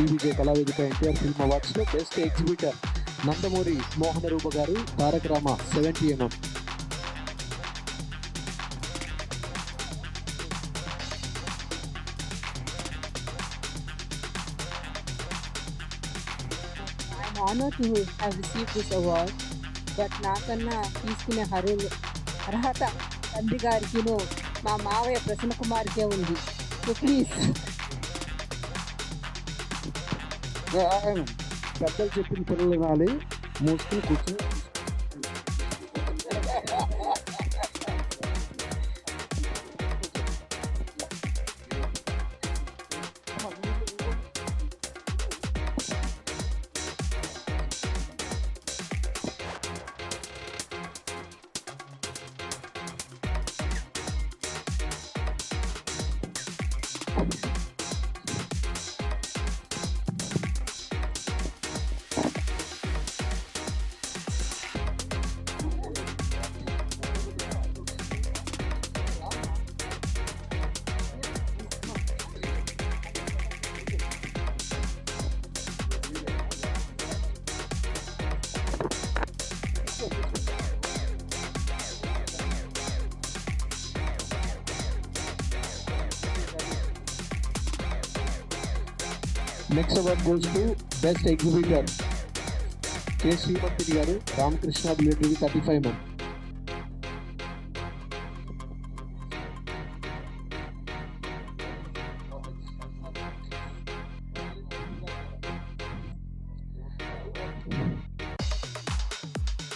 CBJ Kala Vedika NTR Film Awards లో best exhibitor Nandamuri మోహన రూప గారు, Taraka Rama 70mm. I'm honored to have received this award, but నాకన్నా తీసుకునే అర్హత తండ్రి గారికిను మా మావయ్య ప్రసన్న కుమార్కే ఉంది. So please. పెద్దలు చెప్పిన పిల్లలు వినాలి, మూసుకుని కూర్చొని. Next award goes to Best Exhibitor, K. Srimanthi garu, Ramakrishna Military 35mm.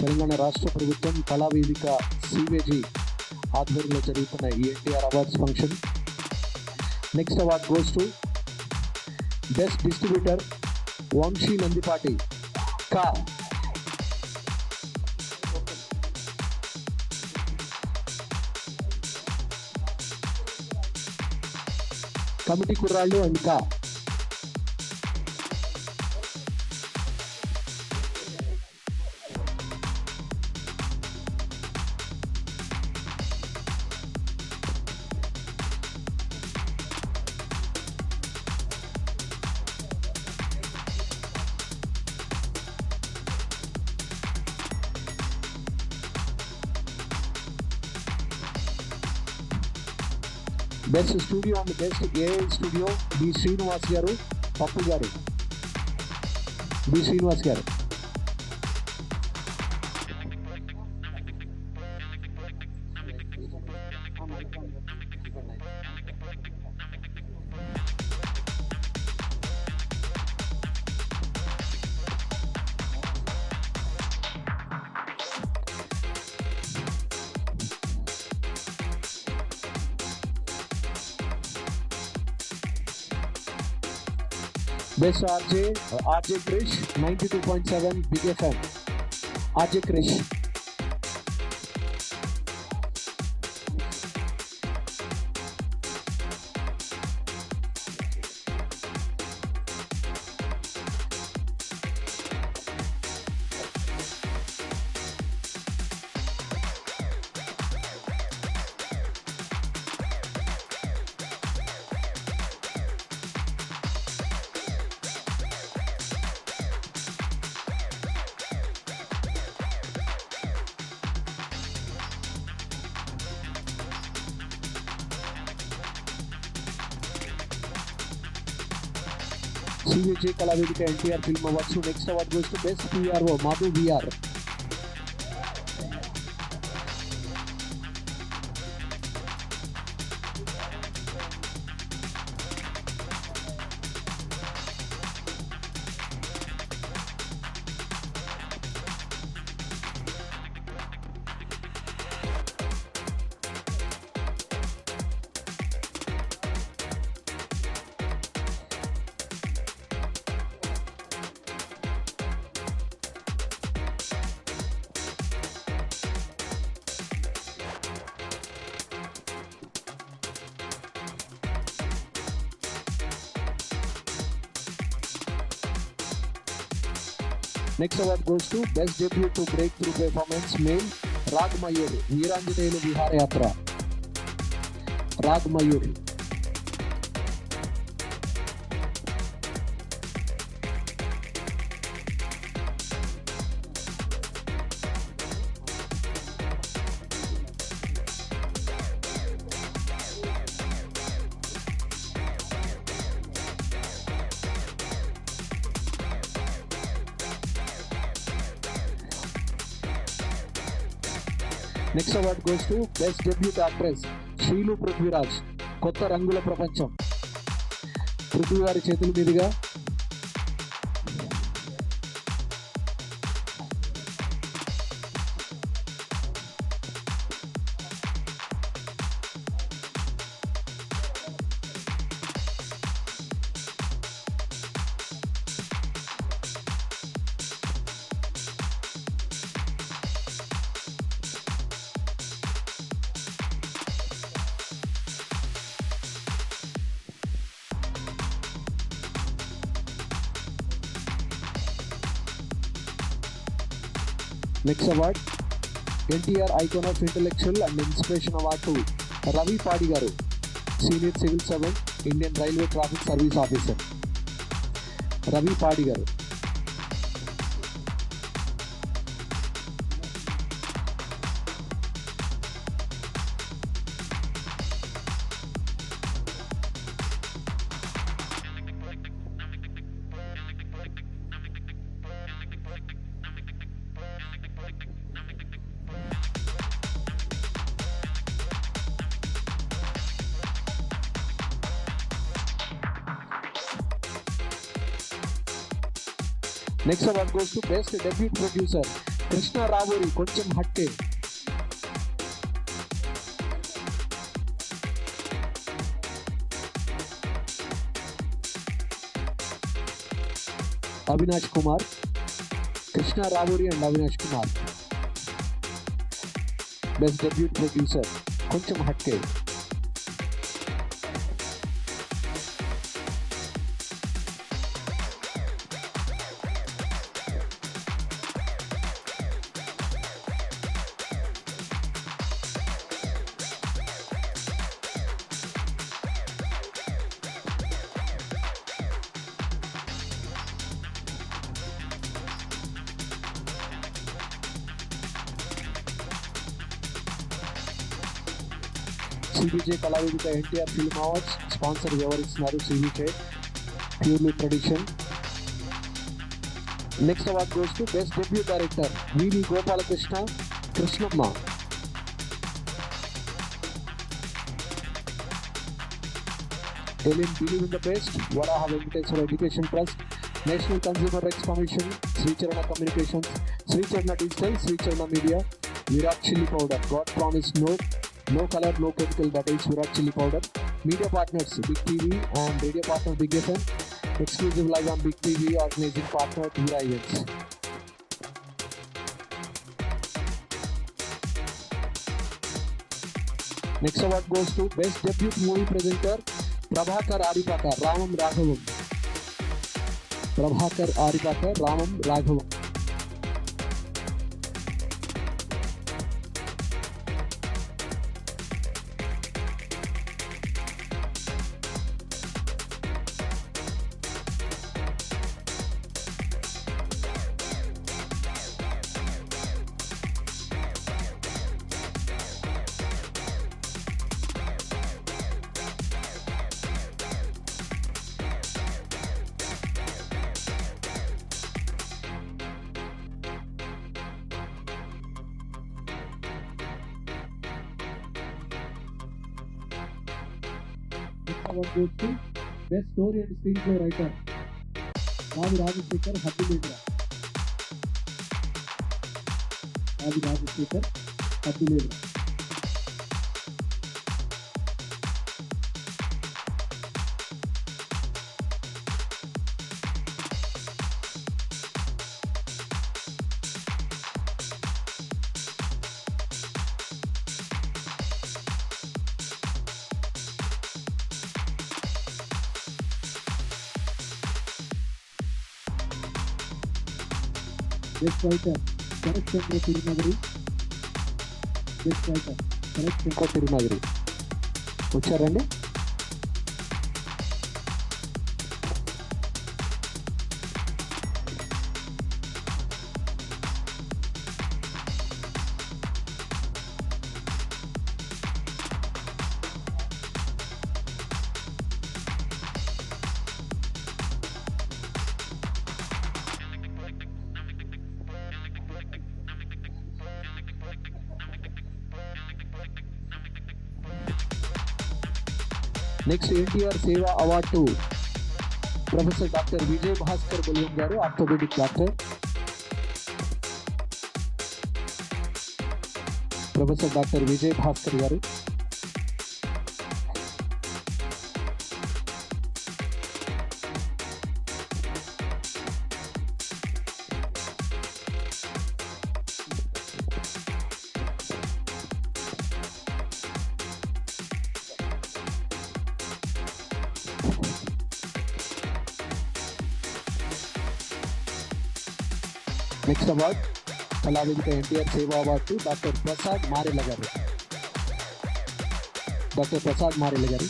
Telangana రాష్ట్ర ప్రభుత్వం కళా వేదిక సివేజీ ఆధ్వర్యంలో జరుగుతున్న ఈ NTR awards function. Next award goes to best distributor Vamshi Nandipati కా. కమిటీ కుర్రాళ్ళు అండ్ కా. Best studio and best AI studio B Srinivas గారు, పప్పు గారు, బి శ్రీనివాస్ గారు. Best RJ Krish, 92.7 Big FM. RJ Krish. CVJ Kalavedika NTR Film Awards. So next award goes to Best PRO, Madhu VR. Next award goes to Best Debut to Breakthrough Performance Male, Rag Mayur, Veeranjaneyulu Vihara Yatra. Rag Mayur. Next award goes to Best Debut Actress, Sheelu Prithviraj, Kotta Rangula Prapancham. Prithvi గారి చేతుల మీదుగా next award NTR icon of intellectual and inspiration award to Ravi పాడి గారు, senior civil servant, Indian railway traffic service officer. Ravi పాడి గారు. Next award goes to Best Debut Producer, Krishna Ravuri, Koncham Hatte. Avinash Kumar, Krishna Ravuri and Avinash Kumar. Best Debut Producer, Koncham Hatte. CBJ Kalavedika NTR film awards sponsor వ్యవహరిస్తున్నారు CBJ purely tradition. Next award goes to best debut director VV Gopalakrishna Krishnamma. Ellen Believe in the Best, Varaha Venkateswara Education Trust, National Consumer Rights Commission, Sri Charana Communications, Sri Charana Digital, Sri Charana Media, Virat Chili Powder, God Promise No Color, No Chemical, that is Virat Chili Powder. Media partners, Big TV and radio partner Big FM, exclusive live on Big TV, organizing partner Tura Events. Next award goes to Best Debut Movie Presenter, Prabhakar Aripaka, Ramam Raghavam. Prabhakar Aripaka, Ramam Raghavam. Award goes to Best Story and Screenplay Writer, Ravi Rajashekar, Happilendra. Ravi Rajashekar, Happilendra. Best Writer, Karak Chandra Tirunagari. Best Writer, Karak Chandra Tirunagari. వచ్చారండి? Next NTR Seva Award to Professor Dr. Vijay Bhaskar Bulliam Garu, orthopedic doctor. Professor Dr. Vijay Bhaskar Garu. Next award, Kalavedika NTR Seva Award to Dr. Prasad Marela Garu. Dr. Prasad Marela Garu.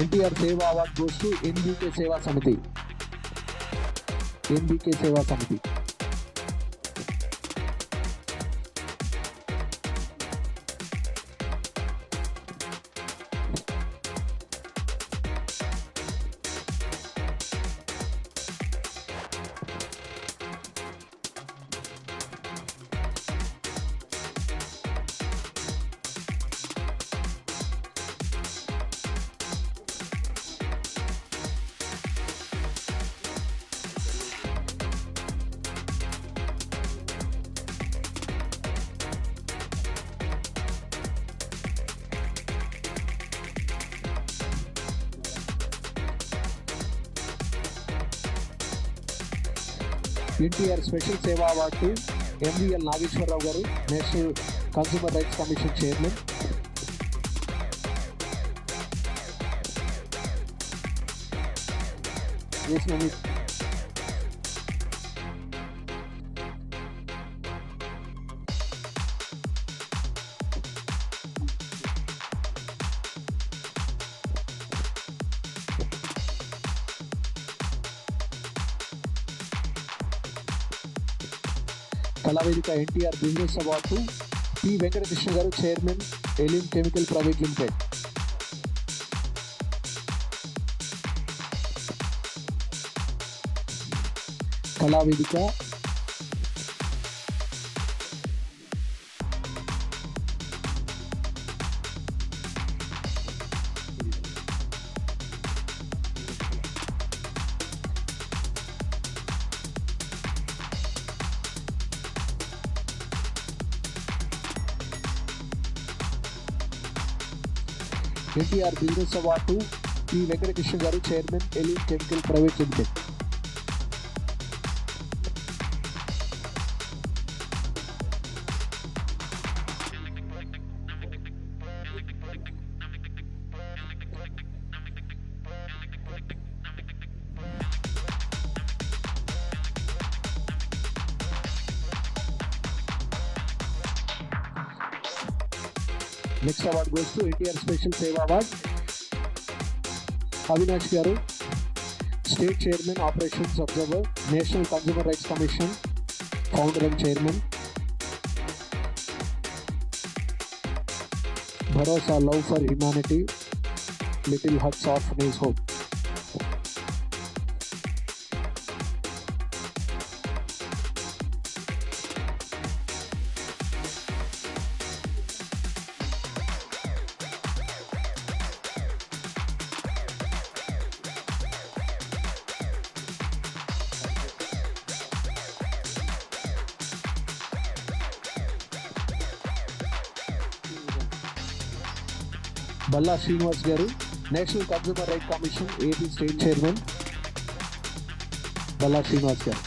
NTR Seva Award goes to NBK Seva Samiti. NBK Seva Samiti. NTR Special Seva Award to MVL Nageswararao గారు, national consumer rights commission chairman. Kalavedika NTR business award P Venkatakrishna గారు, chairman, Elim chemical private limited. Kalavedika NTR business award P Venkatakrishna గారు, chairman, Elim chemical private limited. Next award goes to NTR special Seva award Avinash గారు, state chairman, operations observer, national consumer rights commission founder and chairman. Bharosa love for humanity, little huts orphanage home. Balla Srinivas గారు, national consumer right commission AP state chairman. Balla Srinivas గారు.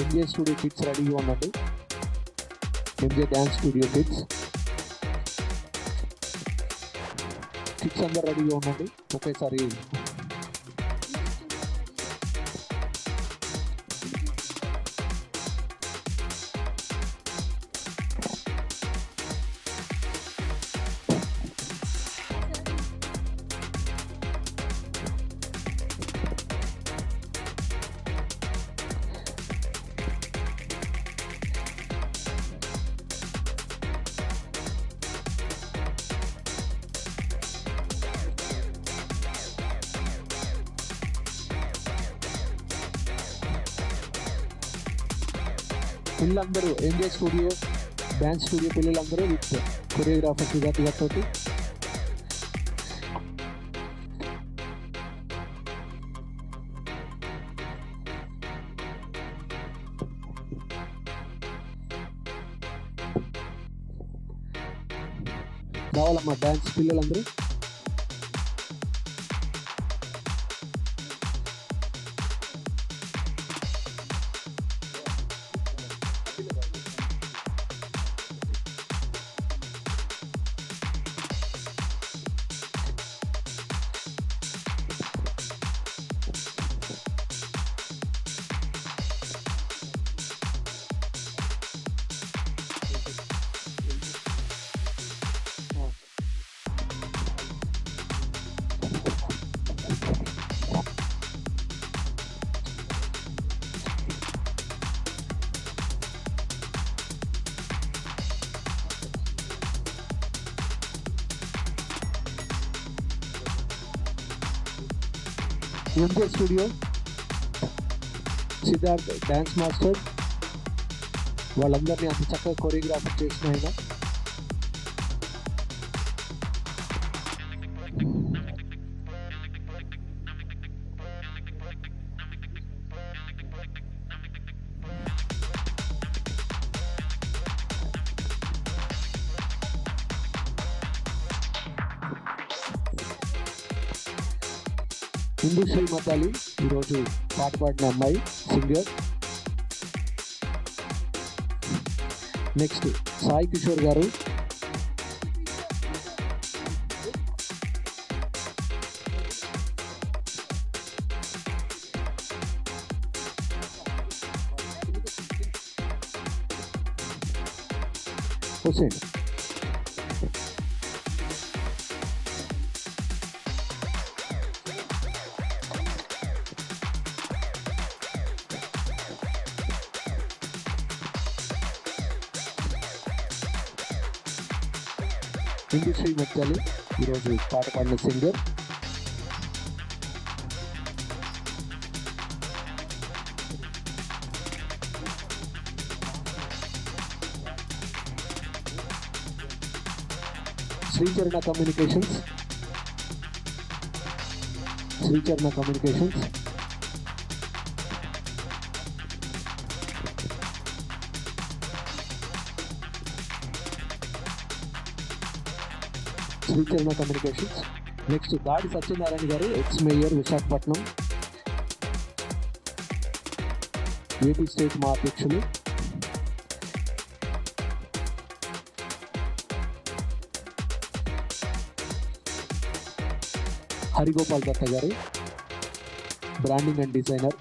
MJ studio kids రెడీగా ఉండండి. M J dance studio kids అందరు రెడీగా ఉండండి. ఒకేసారి పిల్లలందరూ MJ studio dance studio పిల్లలందరూ విత్ కొరియోగ్రాఫర్ సుజాతి గారితో రావాలమ్మా డ్యాన్స్ పిల్లలందరూ. MJ studio Siddharth dance master, వాళ్ళందరినీ అంత చక్కగా కొరియోగ్రాఫర్ చేసిన ఆయన. హిందూ శ్రీమతాలి ఈరోజు పాట పాడిన అమ్మాయి సింగర్. నెక్స్ట్ సాయి కిషోర్ గారు. హుసేన్. హిందూ శ్రీమతాలి ఈరోజు పాట పాడిన singer. శ్రీచరణ communications. శ్రీచరణ communications. శ్రీచరణ communications. Next దాడి సత్యనారాయణ గారు, X mayor Visakhapatnam, AP state మా అధ్యక్షులు. హరిగోపాల్ దత్త గారు, branding and designer.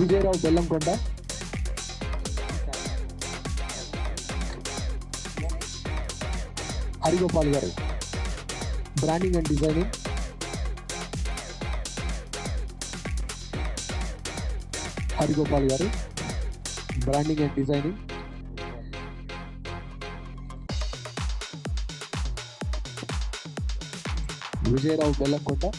Vijaya Rao Bellamkonda. Harigopal గారు, బ్రాండింగ్ అండ్ డిజైనింగ్. హరిగోపాల్ గారు, branding and designing. Vijaya Rao Bellamkonda.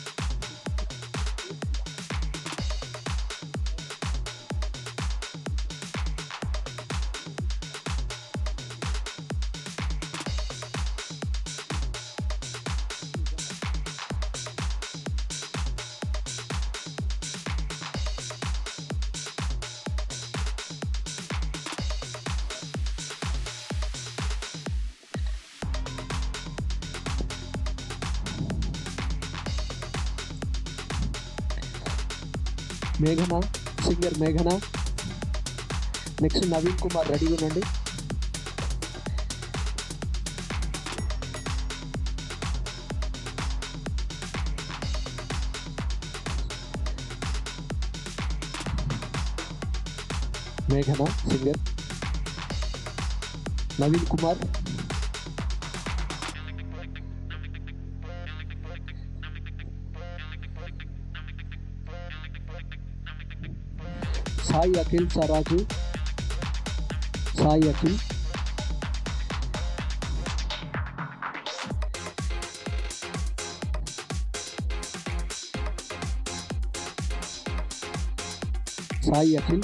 మేఘన, సింగర్ మేఘన. నెక్స్ట్ నవీన్ కుమార్, రెడీగా ఉండండి. మేఘన singer. Naveen Kumar. Sai Akhil సరాజు. Sai Akhil. Sai Akhil.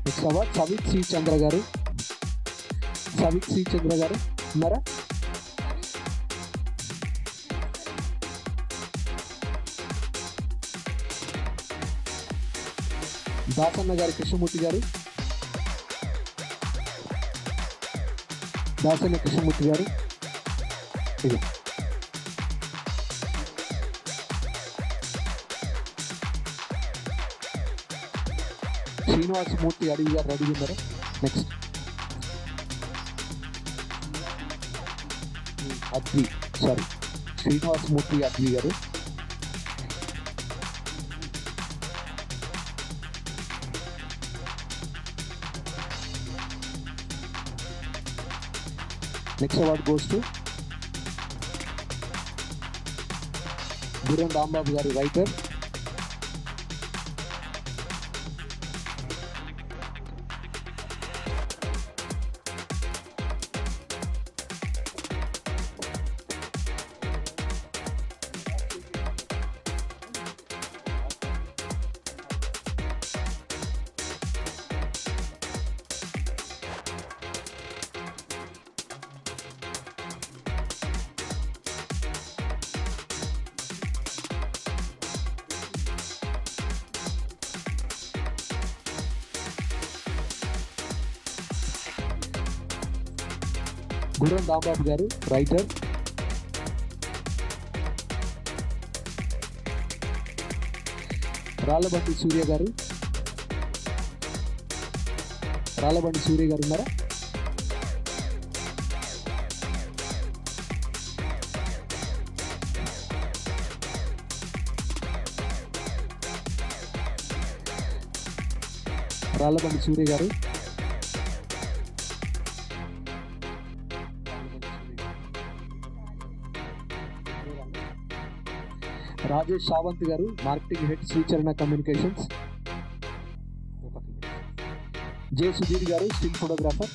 Next award సవిత్ C చంద్ర గారు. సవిత్ సి చంద్ర గారు ఉన్నారా? దాసన్న గారి కృష్ణమూర్తి గారు. దాసన్న కృష్ణమూర్తి గారు. ఇది శ్రీనివాసమూర్తి అడివి గారు, రెడీ ఉన్నారు. నెక్స్ట్ అద్వి, సారీ శ్రీనివాసమూర్తి అద్వి గారు. Next award goes to Guram Rambabu garu, writer. Guram Rambabu garu, writer. Ralabandi Surya garu. Ralabandi Surya garu unnara? Ralabandi Surya garu. Rajesh Sawant garu, marketing head, Sri Charana Communications. J. Sudhir garu, still photographer.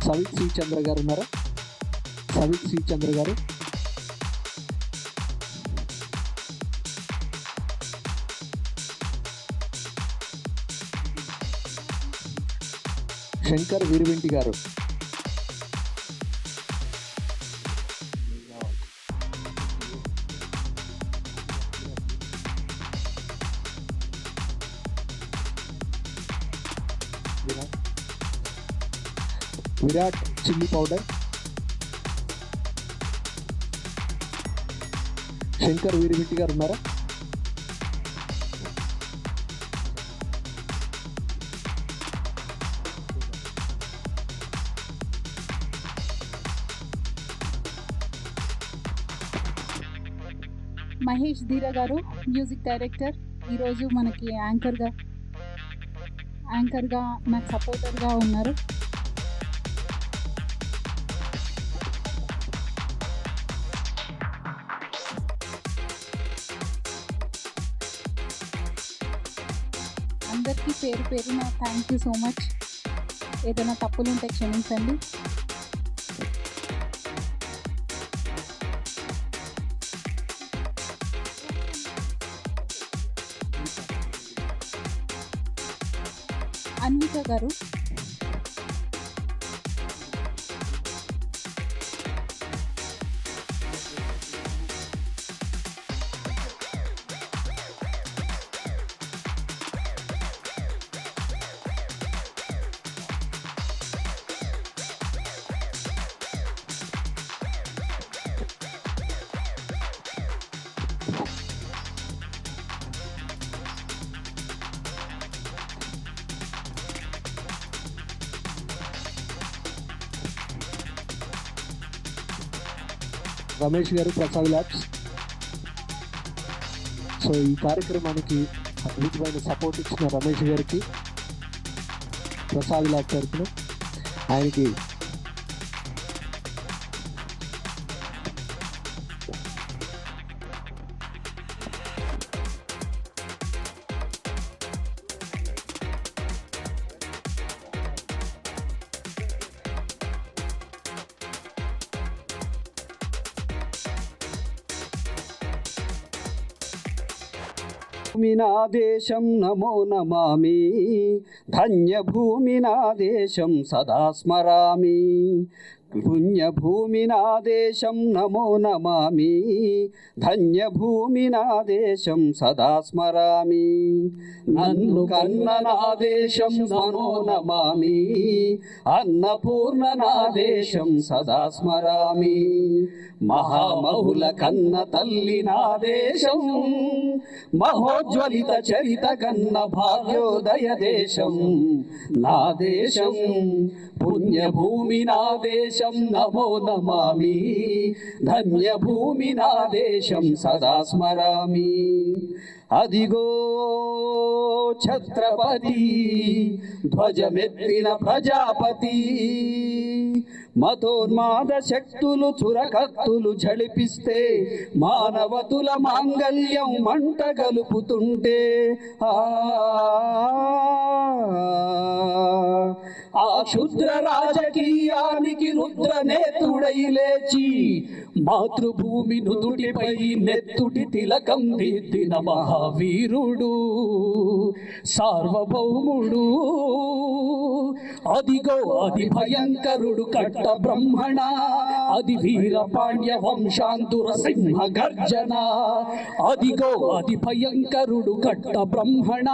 Savit C. Chandra garu unnara? Savit C. Chandra garu. Shankar Veeravinti గారు. Virat chilli powder. Shankar Veeravinti గారు ఉన్నారా? మహేష్ ధీర గారు, music director. ఈరోజు మనకి యాంకర్గా నాకు సపోర్టర్గా ఉన్నారు. అందరికీ పేరు పేరున థ్యాంక్ యూ సో మచ్. ఏదైనా తప్పులుంటే క్షమించండి. అన్విత గారు, రమేష్ గారు, ప్రసాద్ ల్యాబ్స్. సో ఈ కార్యక్రమానికి అద్భుతమైన సపోర్ట్ ఇచ్చిన రమేష్ గారికి ప్రసాద్ ల్యాబ్ తరఫున ఆయనకి భూమి నా దేశం నమో నమామి, ధన్యభూమి నా దేశం సదా స్మరామి. పుణ్యభూమి నా దేశం నమో నమామి, ధన్యభూమి నా దేశం సదా స్మరామి. నన్ను కన్న నా దేశం నమో నమామి, అన్నపూర్ణ నా దేశం సదా స్మరామి. మహామహుల కన్న తల్లి నా దేశం, మహోజ్వలిత చరిత కన్న భాగ్యోదయ దేశం నా దేశం. పుణ్యభూమి నా దేశం దేశం నమో నమామి ధన్యభూమి నా దేశం సదా స్మరామి అదిగో ఛత్రపతి ధ్వజమెత్తిన ప్రజాపతి మతోన్మాద శక్తులు చురకత్తులు ఝళిపిస్తే మానవతుల మాంగల్యం మంట గలుపుతుంటే ఆ క్షుద్ర రాజకీయానికి రుద్ర నేత్రుడై లేచి మాతృభూమి నుదుటిపై నెత్తుటి తిలకం దిద్దిన మహావీరుడు సార్వభౌముడు అదిగో అది భయంకరుడు కట్ట బ్రహ్మణ అది వీరపాండ్య వంశాంతుర సింహ గర్జన అదిగో అది భయంకరుడు కట్ట బ్రహ్మణ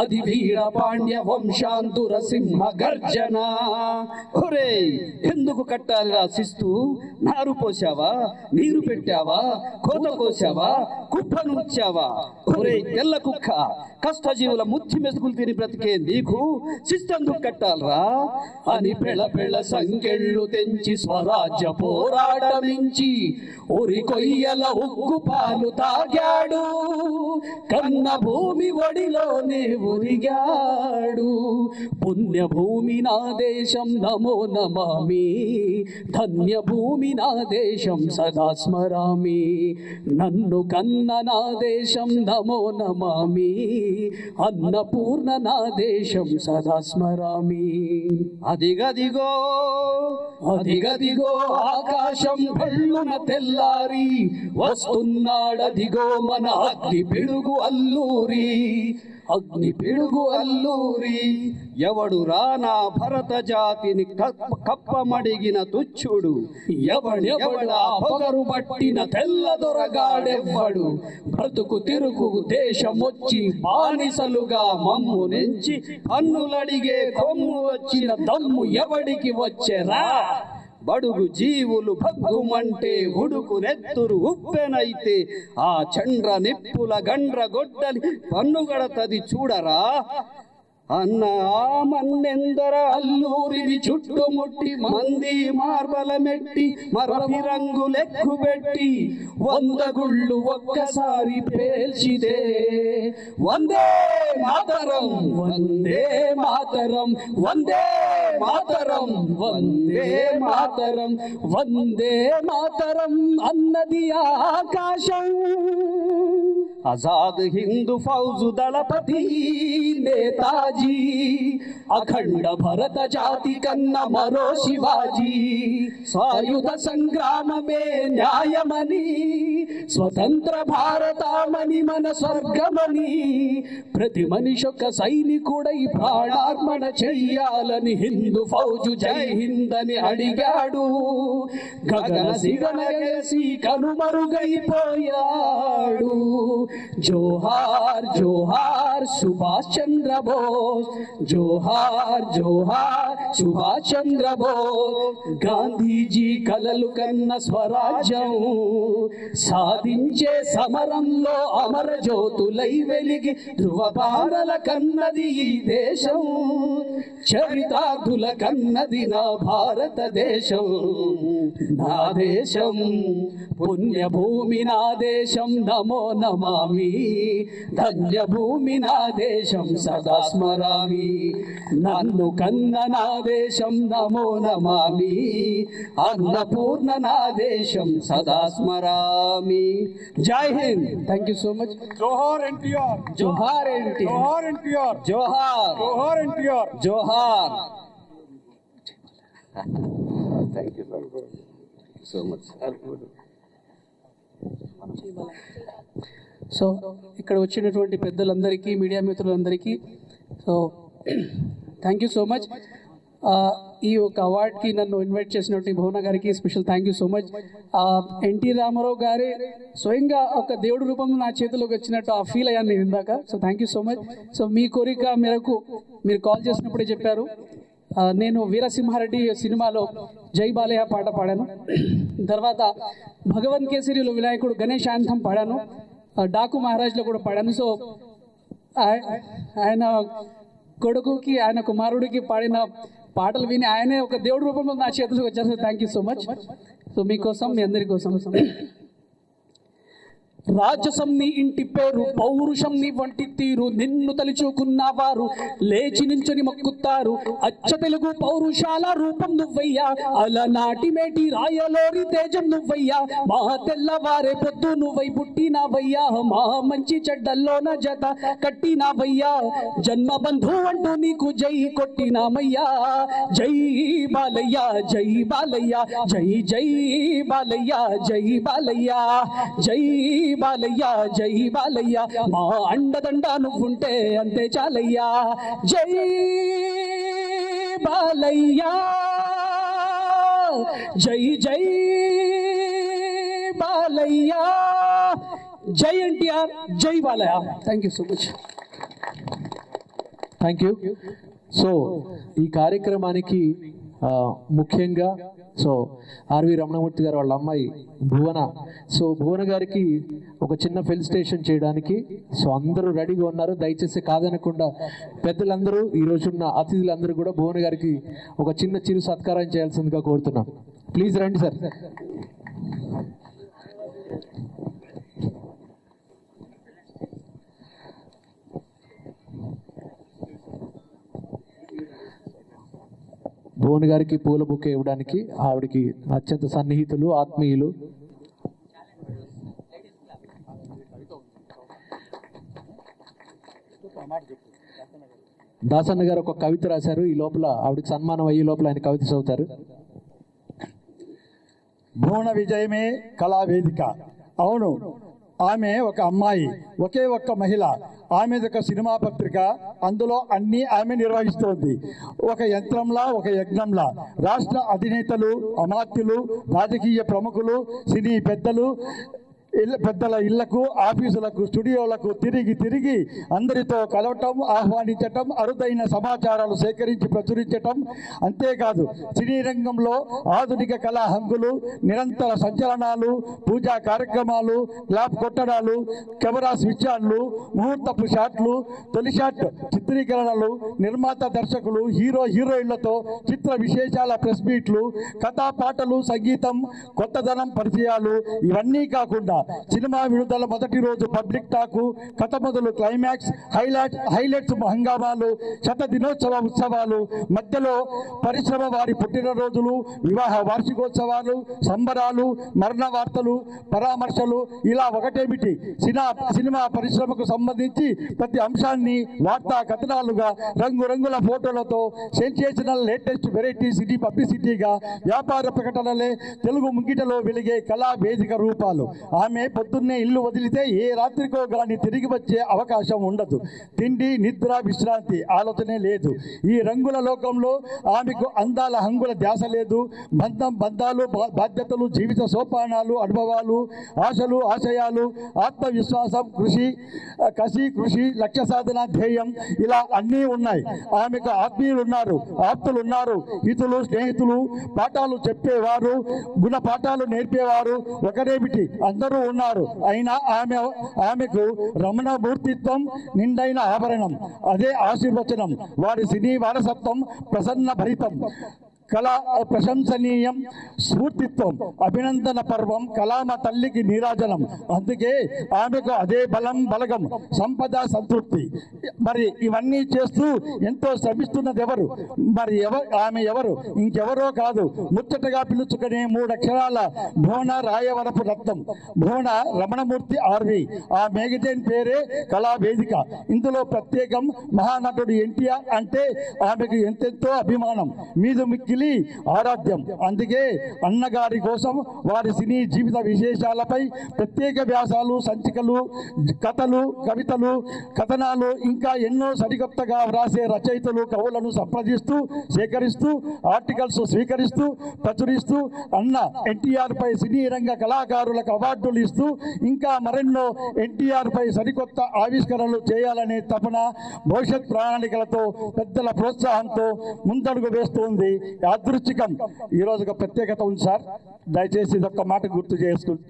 అది వీరపాండ్య వంశాంతుర సింహ గర్జన ఒరే ఎందుకు కట్టాలి రాసిస్తూ నారు పోసావా నీరు పెట్టావా కోత కోసావా కుప్పను ఉంచావా ఒరే తెల్ల కుక్క కష్టజీవుల ముచ్చి మెతుకులు తిని బ్రతికే నీకు శిస్తందుకు కట్టాలరా అని పెళ్ళ పెళ్ళ సంకెళ్ళు తెంచి స్వరాజ్య పోరాటమించి ఉరి కొయ్యల ఉగ్గు పాలు తాగాడు కన్న భూమి ఒడిలోనే ఉరిగాడు పుణ్యభూమి నా దేశం నమో నమామి ధన్యభూమి నా దేశం సదా స్మరామి నన్ను కన్న నా దేశం నమో నమామి అన్నపూర్ణ నా దేశం సదా స్మరామి అదిగదిగో అదిగదిగో ఆకాశం భళ్ళున తెల్లారి వస్తున్నాడదిగో మన అగ్ని పిడుగు అల్లూరి అగ్ని పిడుగు అల్లూరి ఎవడు రానా భరత జాతిని కప్పమడిగిన తుచ్చుడు ఎవడెవడా పొగరు పట్టిన తెల్ల దొరగాడెవ్వడు బ్రతుకు తిరుగు దేశమొచ్చి బానిసలుగా మమ్ము నెంచి పన్నులడిగే కొమ్ము వచ్చిన దమ్ము ఎవడికి వచ్చెరా బడుగు జీవులు భగ్గుమంటే ఉడుకు నెత్తురు ఉప్పెనైతే ఆ చండ్ర నిప్పుల గండ్ర గొడ్డలి పన్నుగడతది చూడరా అన్న ఆ మన్నెందర అల్లూరిని చుట్టుముట్టి మంది మార్బల మెట్టి మరవి రంగు లెక్కు పెట్టి 100 గుళ్ళు ఒక్కసారి పేల్చిదే వందే మాతరం వందే మాతరం వందే మాతరం వందే మాతరం వందే మాతరం అన్నది ఆకాశం ఆజాద్ హిందూ ఫౌజు దళపతి నేతాజీ అఖండ భరత జాతి కన్న మరో శివాజీ సాయుధ సంగ్రామమే న్యాయమని స్వతంత్ర భారతమని మన స్వర్గమని ప్రతి మనిషొక్క సైనికుడై ప్రాణార్పణ చెయ్యాలని హిందూ ఫౌజు జై హింద్ అని అడిగాడు గగన సిగన గెలిసి కనుమరుగైపోయాడు జోహార్ జోహార్ సుభాష్ చంద్ర బోస్ జోహార్ జోహార్ సుభాష్ చంద్ర బోస్ గాంధీజీ కలలు కన్న స్వరాజ్యం సాధించే సమరంలో అమర జ్యోతులై వెలిగి ధృవతారల కన్నది ఈ దేశం చరితార్థుల కన్నది నా భారతదేశం నా దేశం పుణ్యభూమి నా దేశం నమో నమామి ధన్యభూమి నా దేశం సదా స్మరామి నన్ను కన్న నా దేశం నమో నమామి అన్నపూర్ణ నా దేశం సదా స్మరామి Jai Hind thank you so much జోహార్ ఎన్టీఆర్ జోహార్ ఎన్టీఆర్ జోహార్ ఎన్టీఆర్ జోహార్ జోహార్ ఎన్టీఆర్ జోహార్ thank you so much so ఇక్కడ వచ్చినటువంటి పెద్దలందరికీ మీడియా మిత్రులందరికీ so thank you so much. ఈ ఒక అవార్డ్కి నన్ను ఇన్వైట్ చేసినటువంటి భువన గారికి special thank you so much. NT Rama Rao గారే స్వయంగా ఒక దేవుడి రూపంలో నా చేతిలోకి వచ్చినట్టు ఆ ఫీల్ అయ్యాను నేను ఇందాక. So thank you so much. So మీ కోరిక మేరకు మీరు కాల్ చేసినప్పుడే చెప్పారు. నేను వీరసింహారెడ్డి సినిమాలో జై బాలయ్య పాట పాడాను. తర్వాత భగవంత్ కేసరిలో వినాయకుడు గణేష్ యాంథం పాడాను. డాకు మహారాజ్లో కూడా పాడాను. సో ఆయన కొడుకుకి ఆయన కుమారుడికి పాడిన పాటలు విని ఆయనే ఒక దేవుడి రూపంలో నా చేతులకు వచ్చారు. Thank you so much. So మీకోసం, మీ అందరి కోసం. రాజసం నీ ఇంటి పేరు, పౌరుషం నీ వంటి తీరు, నిన్ను తలుచుకున్న వారు లేచి నించుని మొక్కుతారు. అచ్చ తెలుగు పౌరుషాల రూపం నువ్వయ్యా, అలనాటి మేటి రాయలోరి తేజం నువ్వయ్యా. మా తెల్లవారే పొద్దు నువ్వై పుట్టినావయ్యా, మా మంచి చెడ్డల్లోన జత కట్టినావయ్యా. జన్మ బంధు అంటూ నీకు జై కొట్టినామయ్యా. జై బాలయ్య జై బాలయ్య, జై జై బాలయ్య జై బాలయ్య, జై బాలయ్య జై బాలయ్య. మా అండదండ నువ్వుంటే అంతే చాలయ్యా. జై బాలయ్య జై జై బాలయ్య, జై ఎన్టీఆర్ జై Balayya. Thank you so much. Thank you. So ఈ కార్యక్రమానికి ముఖ్యంగా సో ఆర్వి రమణమూర్తి గారు వాళ్ళ అమ్మాయి భువన, సో భువన గారికి ఒక చిన్న ఫెలిసిటేషన్ చేయడానికి సో అందరూ రెడీగా ఉన్నారు. దయచేసి కాదనకుండా పెద్దలందరూ, ఈ రోజున్న అతిథులందరూ కూడా భువన గారికి ఒక చిన్న చిరు సత్కారం చేయాల్సిందిగా కోరుతున్నాను. ప్లీజ్ రండి సార్. భువన్ గారికి పూల బుకే ఇవ్వడానికి ఆవిడికి అత్యంత సన్నిహితులు, ఆత్మీయులు దాసన్న గారు ఒక కవిత రాశారు. ఈ లోపల ఆవిడకి సన్మానం అయ్యే లోపల ఆయన కవిత చదువుతారు. భువన విజయమే కళావేదిక. అవును, ఆమె ఒక అమ్మాయి, ఒకే ఒక్క మహిళ. ఆమెది ఒక సినిమా పత్రిక, అందులో అన్నీ ఆమె నిర్వహిస్తోంది. ఒక యంత్రంలా, ఒక యజ్ఞంలా. రాష్ట్ర అధినేతలు, అమాత్యులు, రాజకీయ ప్రముఖులు, సినీ పెద్దలు, పెద్దల ఇళ్లకు, ఆఫీసులకు, స్టూడియోలకు తిరిగి తిరిగి అందరితో కలవటం, ఆహ్వానించటం, అరుదైన సమాచారాలు సేకరించి ప్రచురించటం. అంతేకాదు సినీ రంగంలో ఆధునిక కళా హంగులు, నిరంతర సంచలనాలు, పూజా కార్యక్రమాలు, క్లాప్ కొట్టడాలు, కెమెరా స్విచ్ ఆన్లు, ముహూర్తపు షాట్లు, తొలి షాట్ చిత్రీకరణలు, నిర్మాత దర్శకులు, హీరో హీరోయిన్లతో చిత్ర విశేషాల ప్రెస్ మీట్లు, కథా పాటలు, సంగీతం, కొత్తదనం పరిచయాలు. ఇవన్నీ కాకుండా సినిమా విడుదల మొదటి రోజు పబ్లిక్ టాకు, కథ మొదలు క్లైమాక్స్, హైలైట్స్ హంగామాలు, శత దినోత్సవ ఉత్సవాలు, మధ్యలో పరిశ్రమ వారి పుట్టినరోజులు, వివాహ వార్షికోత్సవాలు, సంబరాలు, మరణ వార్తలు, పరామర్శలు. ఇలా ఒకటేమిటి, సినిమా పరిశ్రమకు సంబంధించి ప్రతి అంశాన్ని వార్తా కథనాలుగా, రంగురంగుల ఫోటోలతో, సెన్సేషనల్ లేటెస్ట్ వెరైటీ సిటీ పబ్లిసిటీగా, వ్యాపార ప్రకటనలే తెలుగు ముంగిటలో వెలిగే కళా వేదిక రూపాలు. ఆమె పొద్దున్నే ఇల్లు వదిలితే ఏ రాత్రికో కానీ తిరిగి వచ్చే అవకాశం ఉండదు. తిండి, నిద్ర, విశ్రాంతి ఆలోచనే లేదు. ఈ రంగుల లోకంలో ఆమెకు అందాల హంగుల ధ్యాస లేదు. బంధాలు, బాధ్యతలు, జీవిత సోపానాలు, అనుభవాలు, ఆశలు, ఆశయాలు, ఆత్మవిశ్వాసం, కృషి, లక్ష్య సాధన, ధ్యేయం, ఇలా అన్నీ ఉన్నాయి. ఆమెకు ఆత్మీయులు ఉన్నారు, ఆప్తులు ఉన్నారు, హితులు, స్నేహితులు, పాఠాలు చెప్పేవారు, గుణపాఠాలు నేర్పేవారు. ఒకరేమిటి, అందరూ ఉన్నారు. అయినా ఆమెకు రమణమూర్తిత్వం నిండైన ఆభరణం. అదే ఆశీర్వచనం. వారి సినీ వారసత్వం ప్రసన్న భరితం. కళా ప్రశంసనీయం, స్ఫూర్తిత్వం, అభినందన పర్వం, కళామ తల్లికి నీరాజనం. అందుకే ఆమెకు అదే బలగం, సంపద, సంతృప్తి. మరి ఇవన్నీ చేస్తూ ఎంతో శ్రమిస్తున్నది ఎవరు? మరి ఆమె ఎవరు? ఇంకెవరో కాదు, ముచ్చటగా పిలుచుకునే 3 అక్షరాల భువన రాయవరపు రత్నం, భువన రమణమూర్తి ఆర్వి. ఆ మేగజైన్ పేరే కళావేదిక. ఇందులో ప్రత్యేకం మహానటుడు ఎన్టీఆర్ అంటే ఆమెకు ఎంతెంతో అభిమానం, మీద మిక్కిలి ఆరాధ్యం. అందుకే అన్నగారి కోసం వారి సినీ జీవిత విశేషాలపై ప్రత్యేక వ్యాసాలు, సంచికలు, కథలు, కవితలు, కథనాలు, ఇంకా ఎన్నో సరికొత్తగా వ్రాసే రచయితలు, కవులను సంప్రదిస్తూ, సేకరిస్తూ, ఆర్టికల్స్ స్వీకరిస్తూ, ప్రచురిస్తూ, అన్న ఎన్టీఆర్ పై సినీ రంగ కళాకారులకు అవార్డులు ఇస్తూ, ఇంకా మరెన్నో ఎన్టీఆర్ పై సరికొత్త ఆవిష్కరణలు చేయాలనే తపన, భవిష్యత్ ప్రణాళికలతో, పెద్దల ప్రోత్సాహంతో ముందడుగు వేస్తోంది యాదృచ్ఛికం ఈరోజు ఒక ప్రత్యేకత ఉంది సార్, దయచేసి ఇదొక్క మాట గుర్తు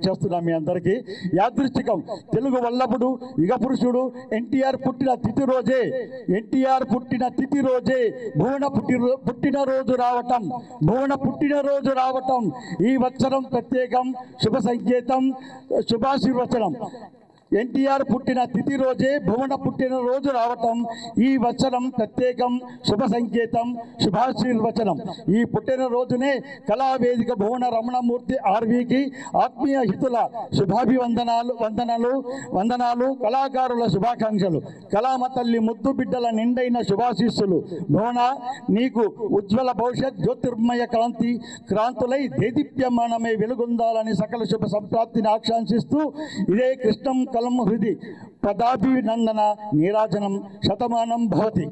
చేస్తున్నాం మీ అందరికీ. యాదృచ్ఛికం తెలుగు వల్లభుడు యుగ పురుషుడు ఎన్టీఆర్ పుట్టిన తిథి రోజే భువన పుట్టినరోజు రావటం ఈ వచనం ప్రత్యేకం, శుభ సంకేతం, శుభాశీర్వచనం. ఎన్టీఆర్ పుట్టిన తిథి రోజే భువన పుట్టినరోజు రావటం ఈ వచనం ప్రత్యేకం, శుభ సంకేతం, శుభాశీర్వచనం. ఈ పుట్టినరోజునే కళావేదిక భువన రమణమూర్తి ఆర్వీకి ఆత్మీయ హితుల వందనాలు, కళాకారుల శుభాకాంక్షలు, కళామ తల్లి ముద్దు బిడ్డల నిండైన శుభాశీస్సులు. భువన నీకు ఉజ్వల భవిష్యత్, జ్యోతిర్మయ క్రాంతులై దేదీప్యమానమై వెలుగొందాలని సకల శుభ సంప్రాప్తిని ఆకాంక్షిస్తూ ఇదే కృష్ణం కలం హృది పదాభినందన నీరాజనం శతమానం భవతి.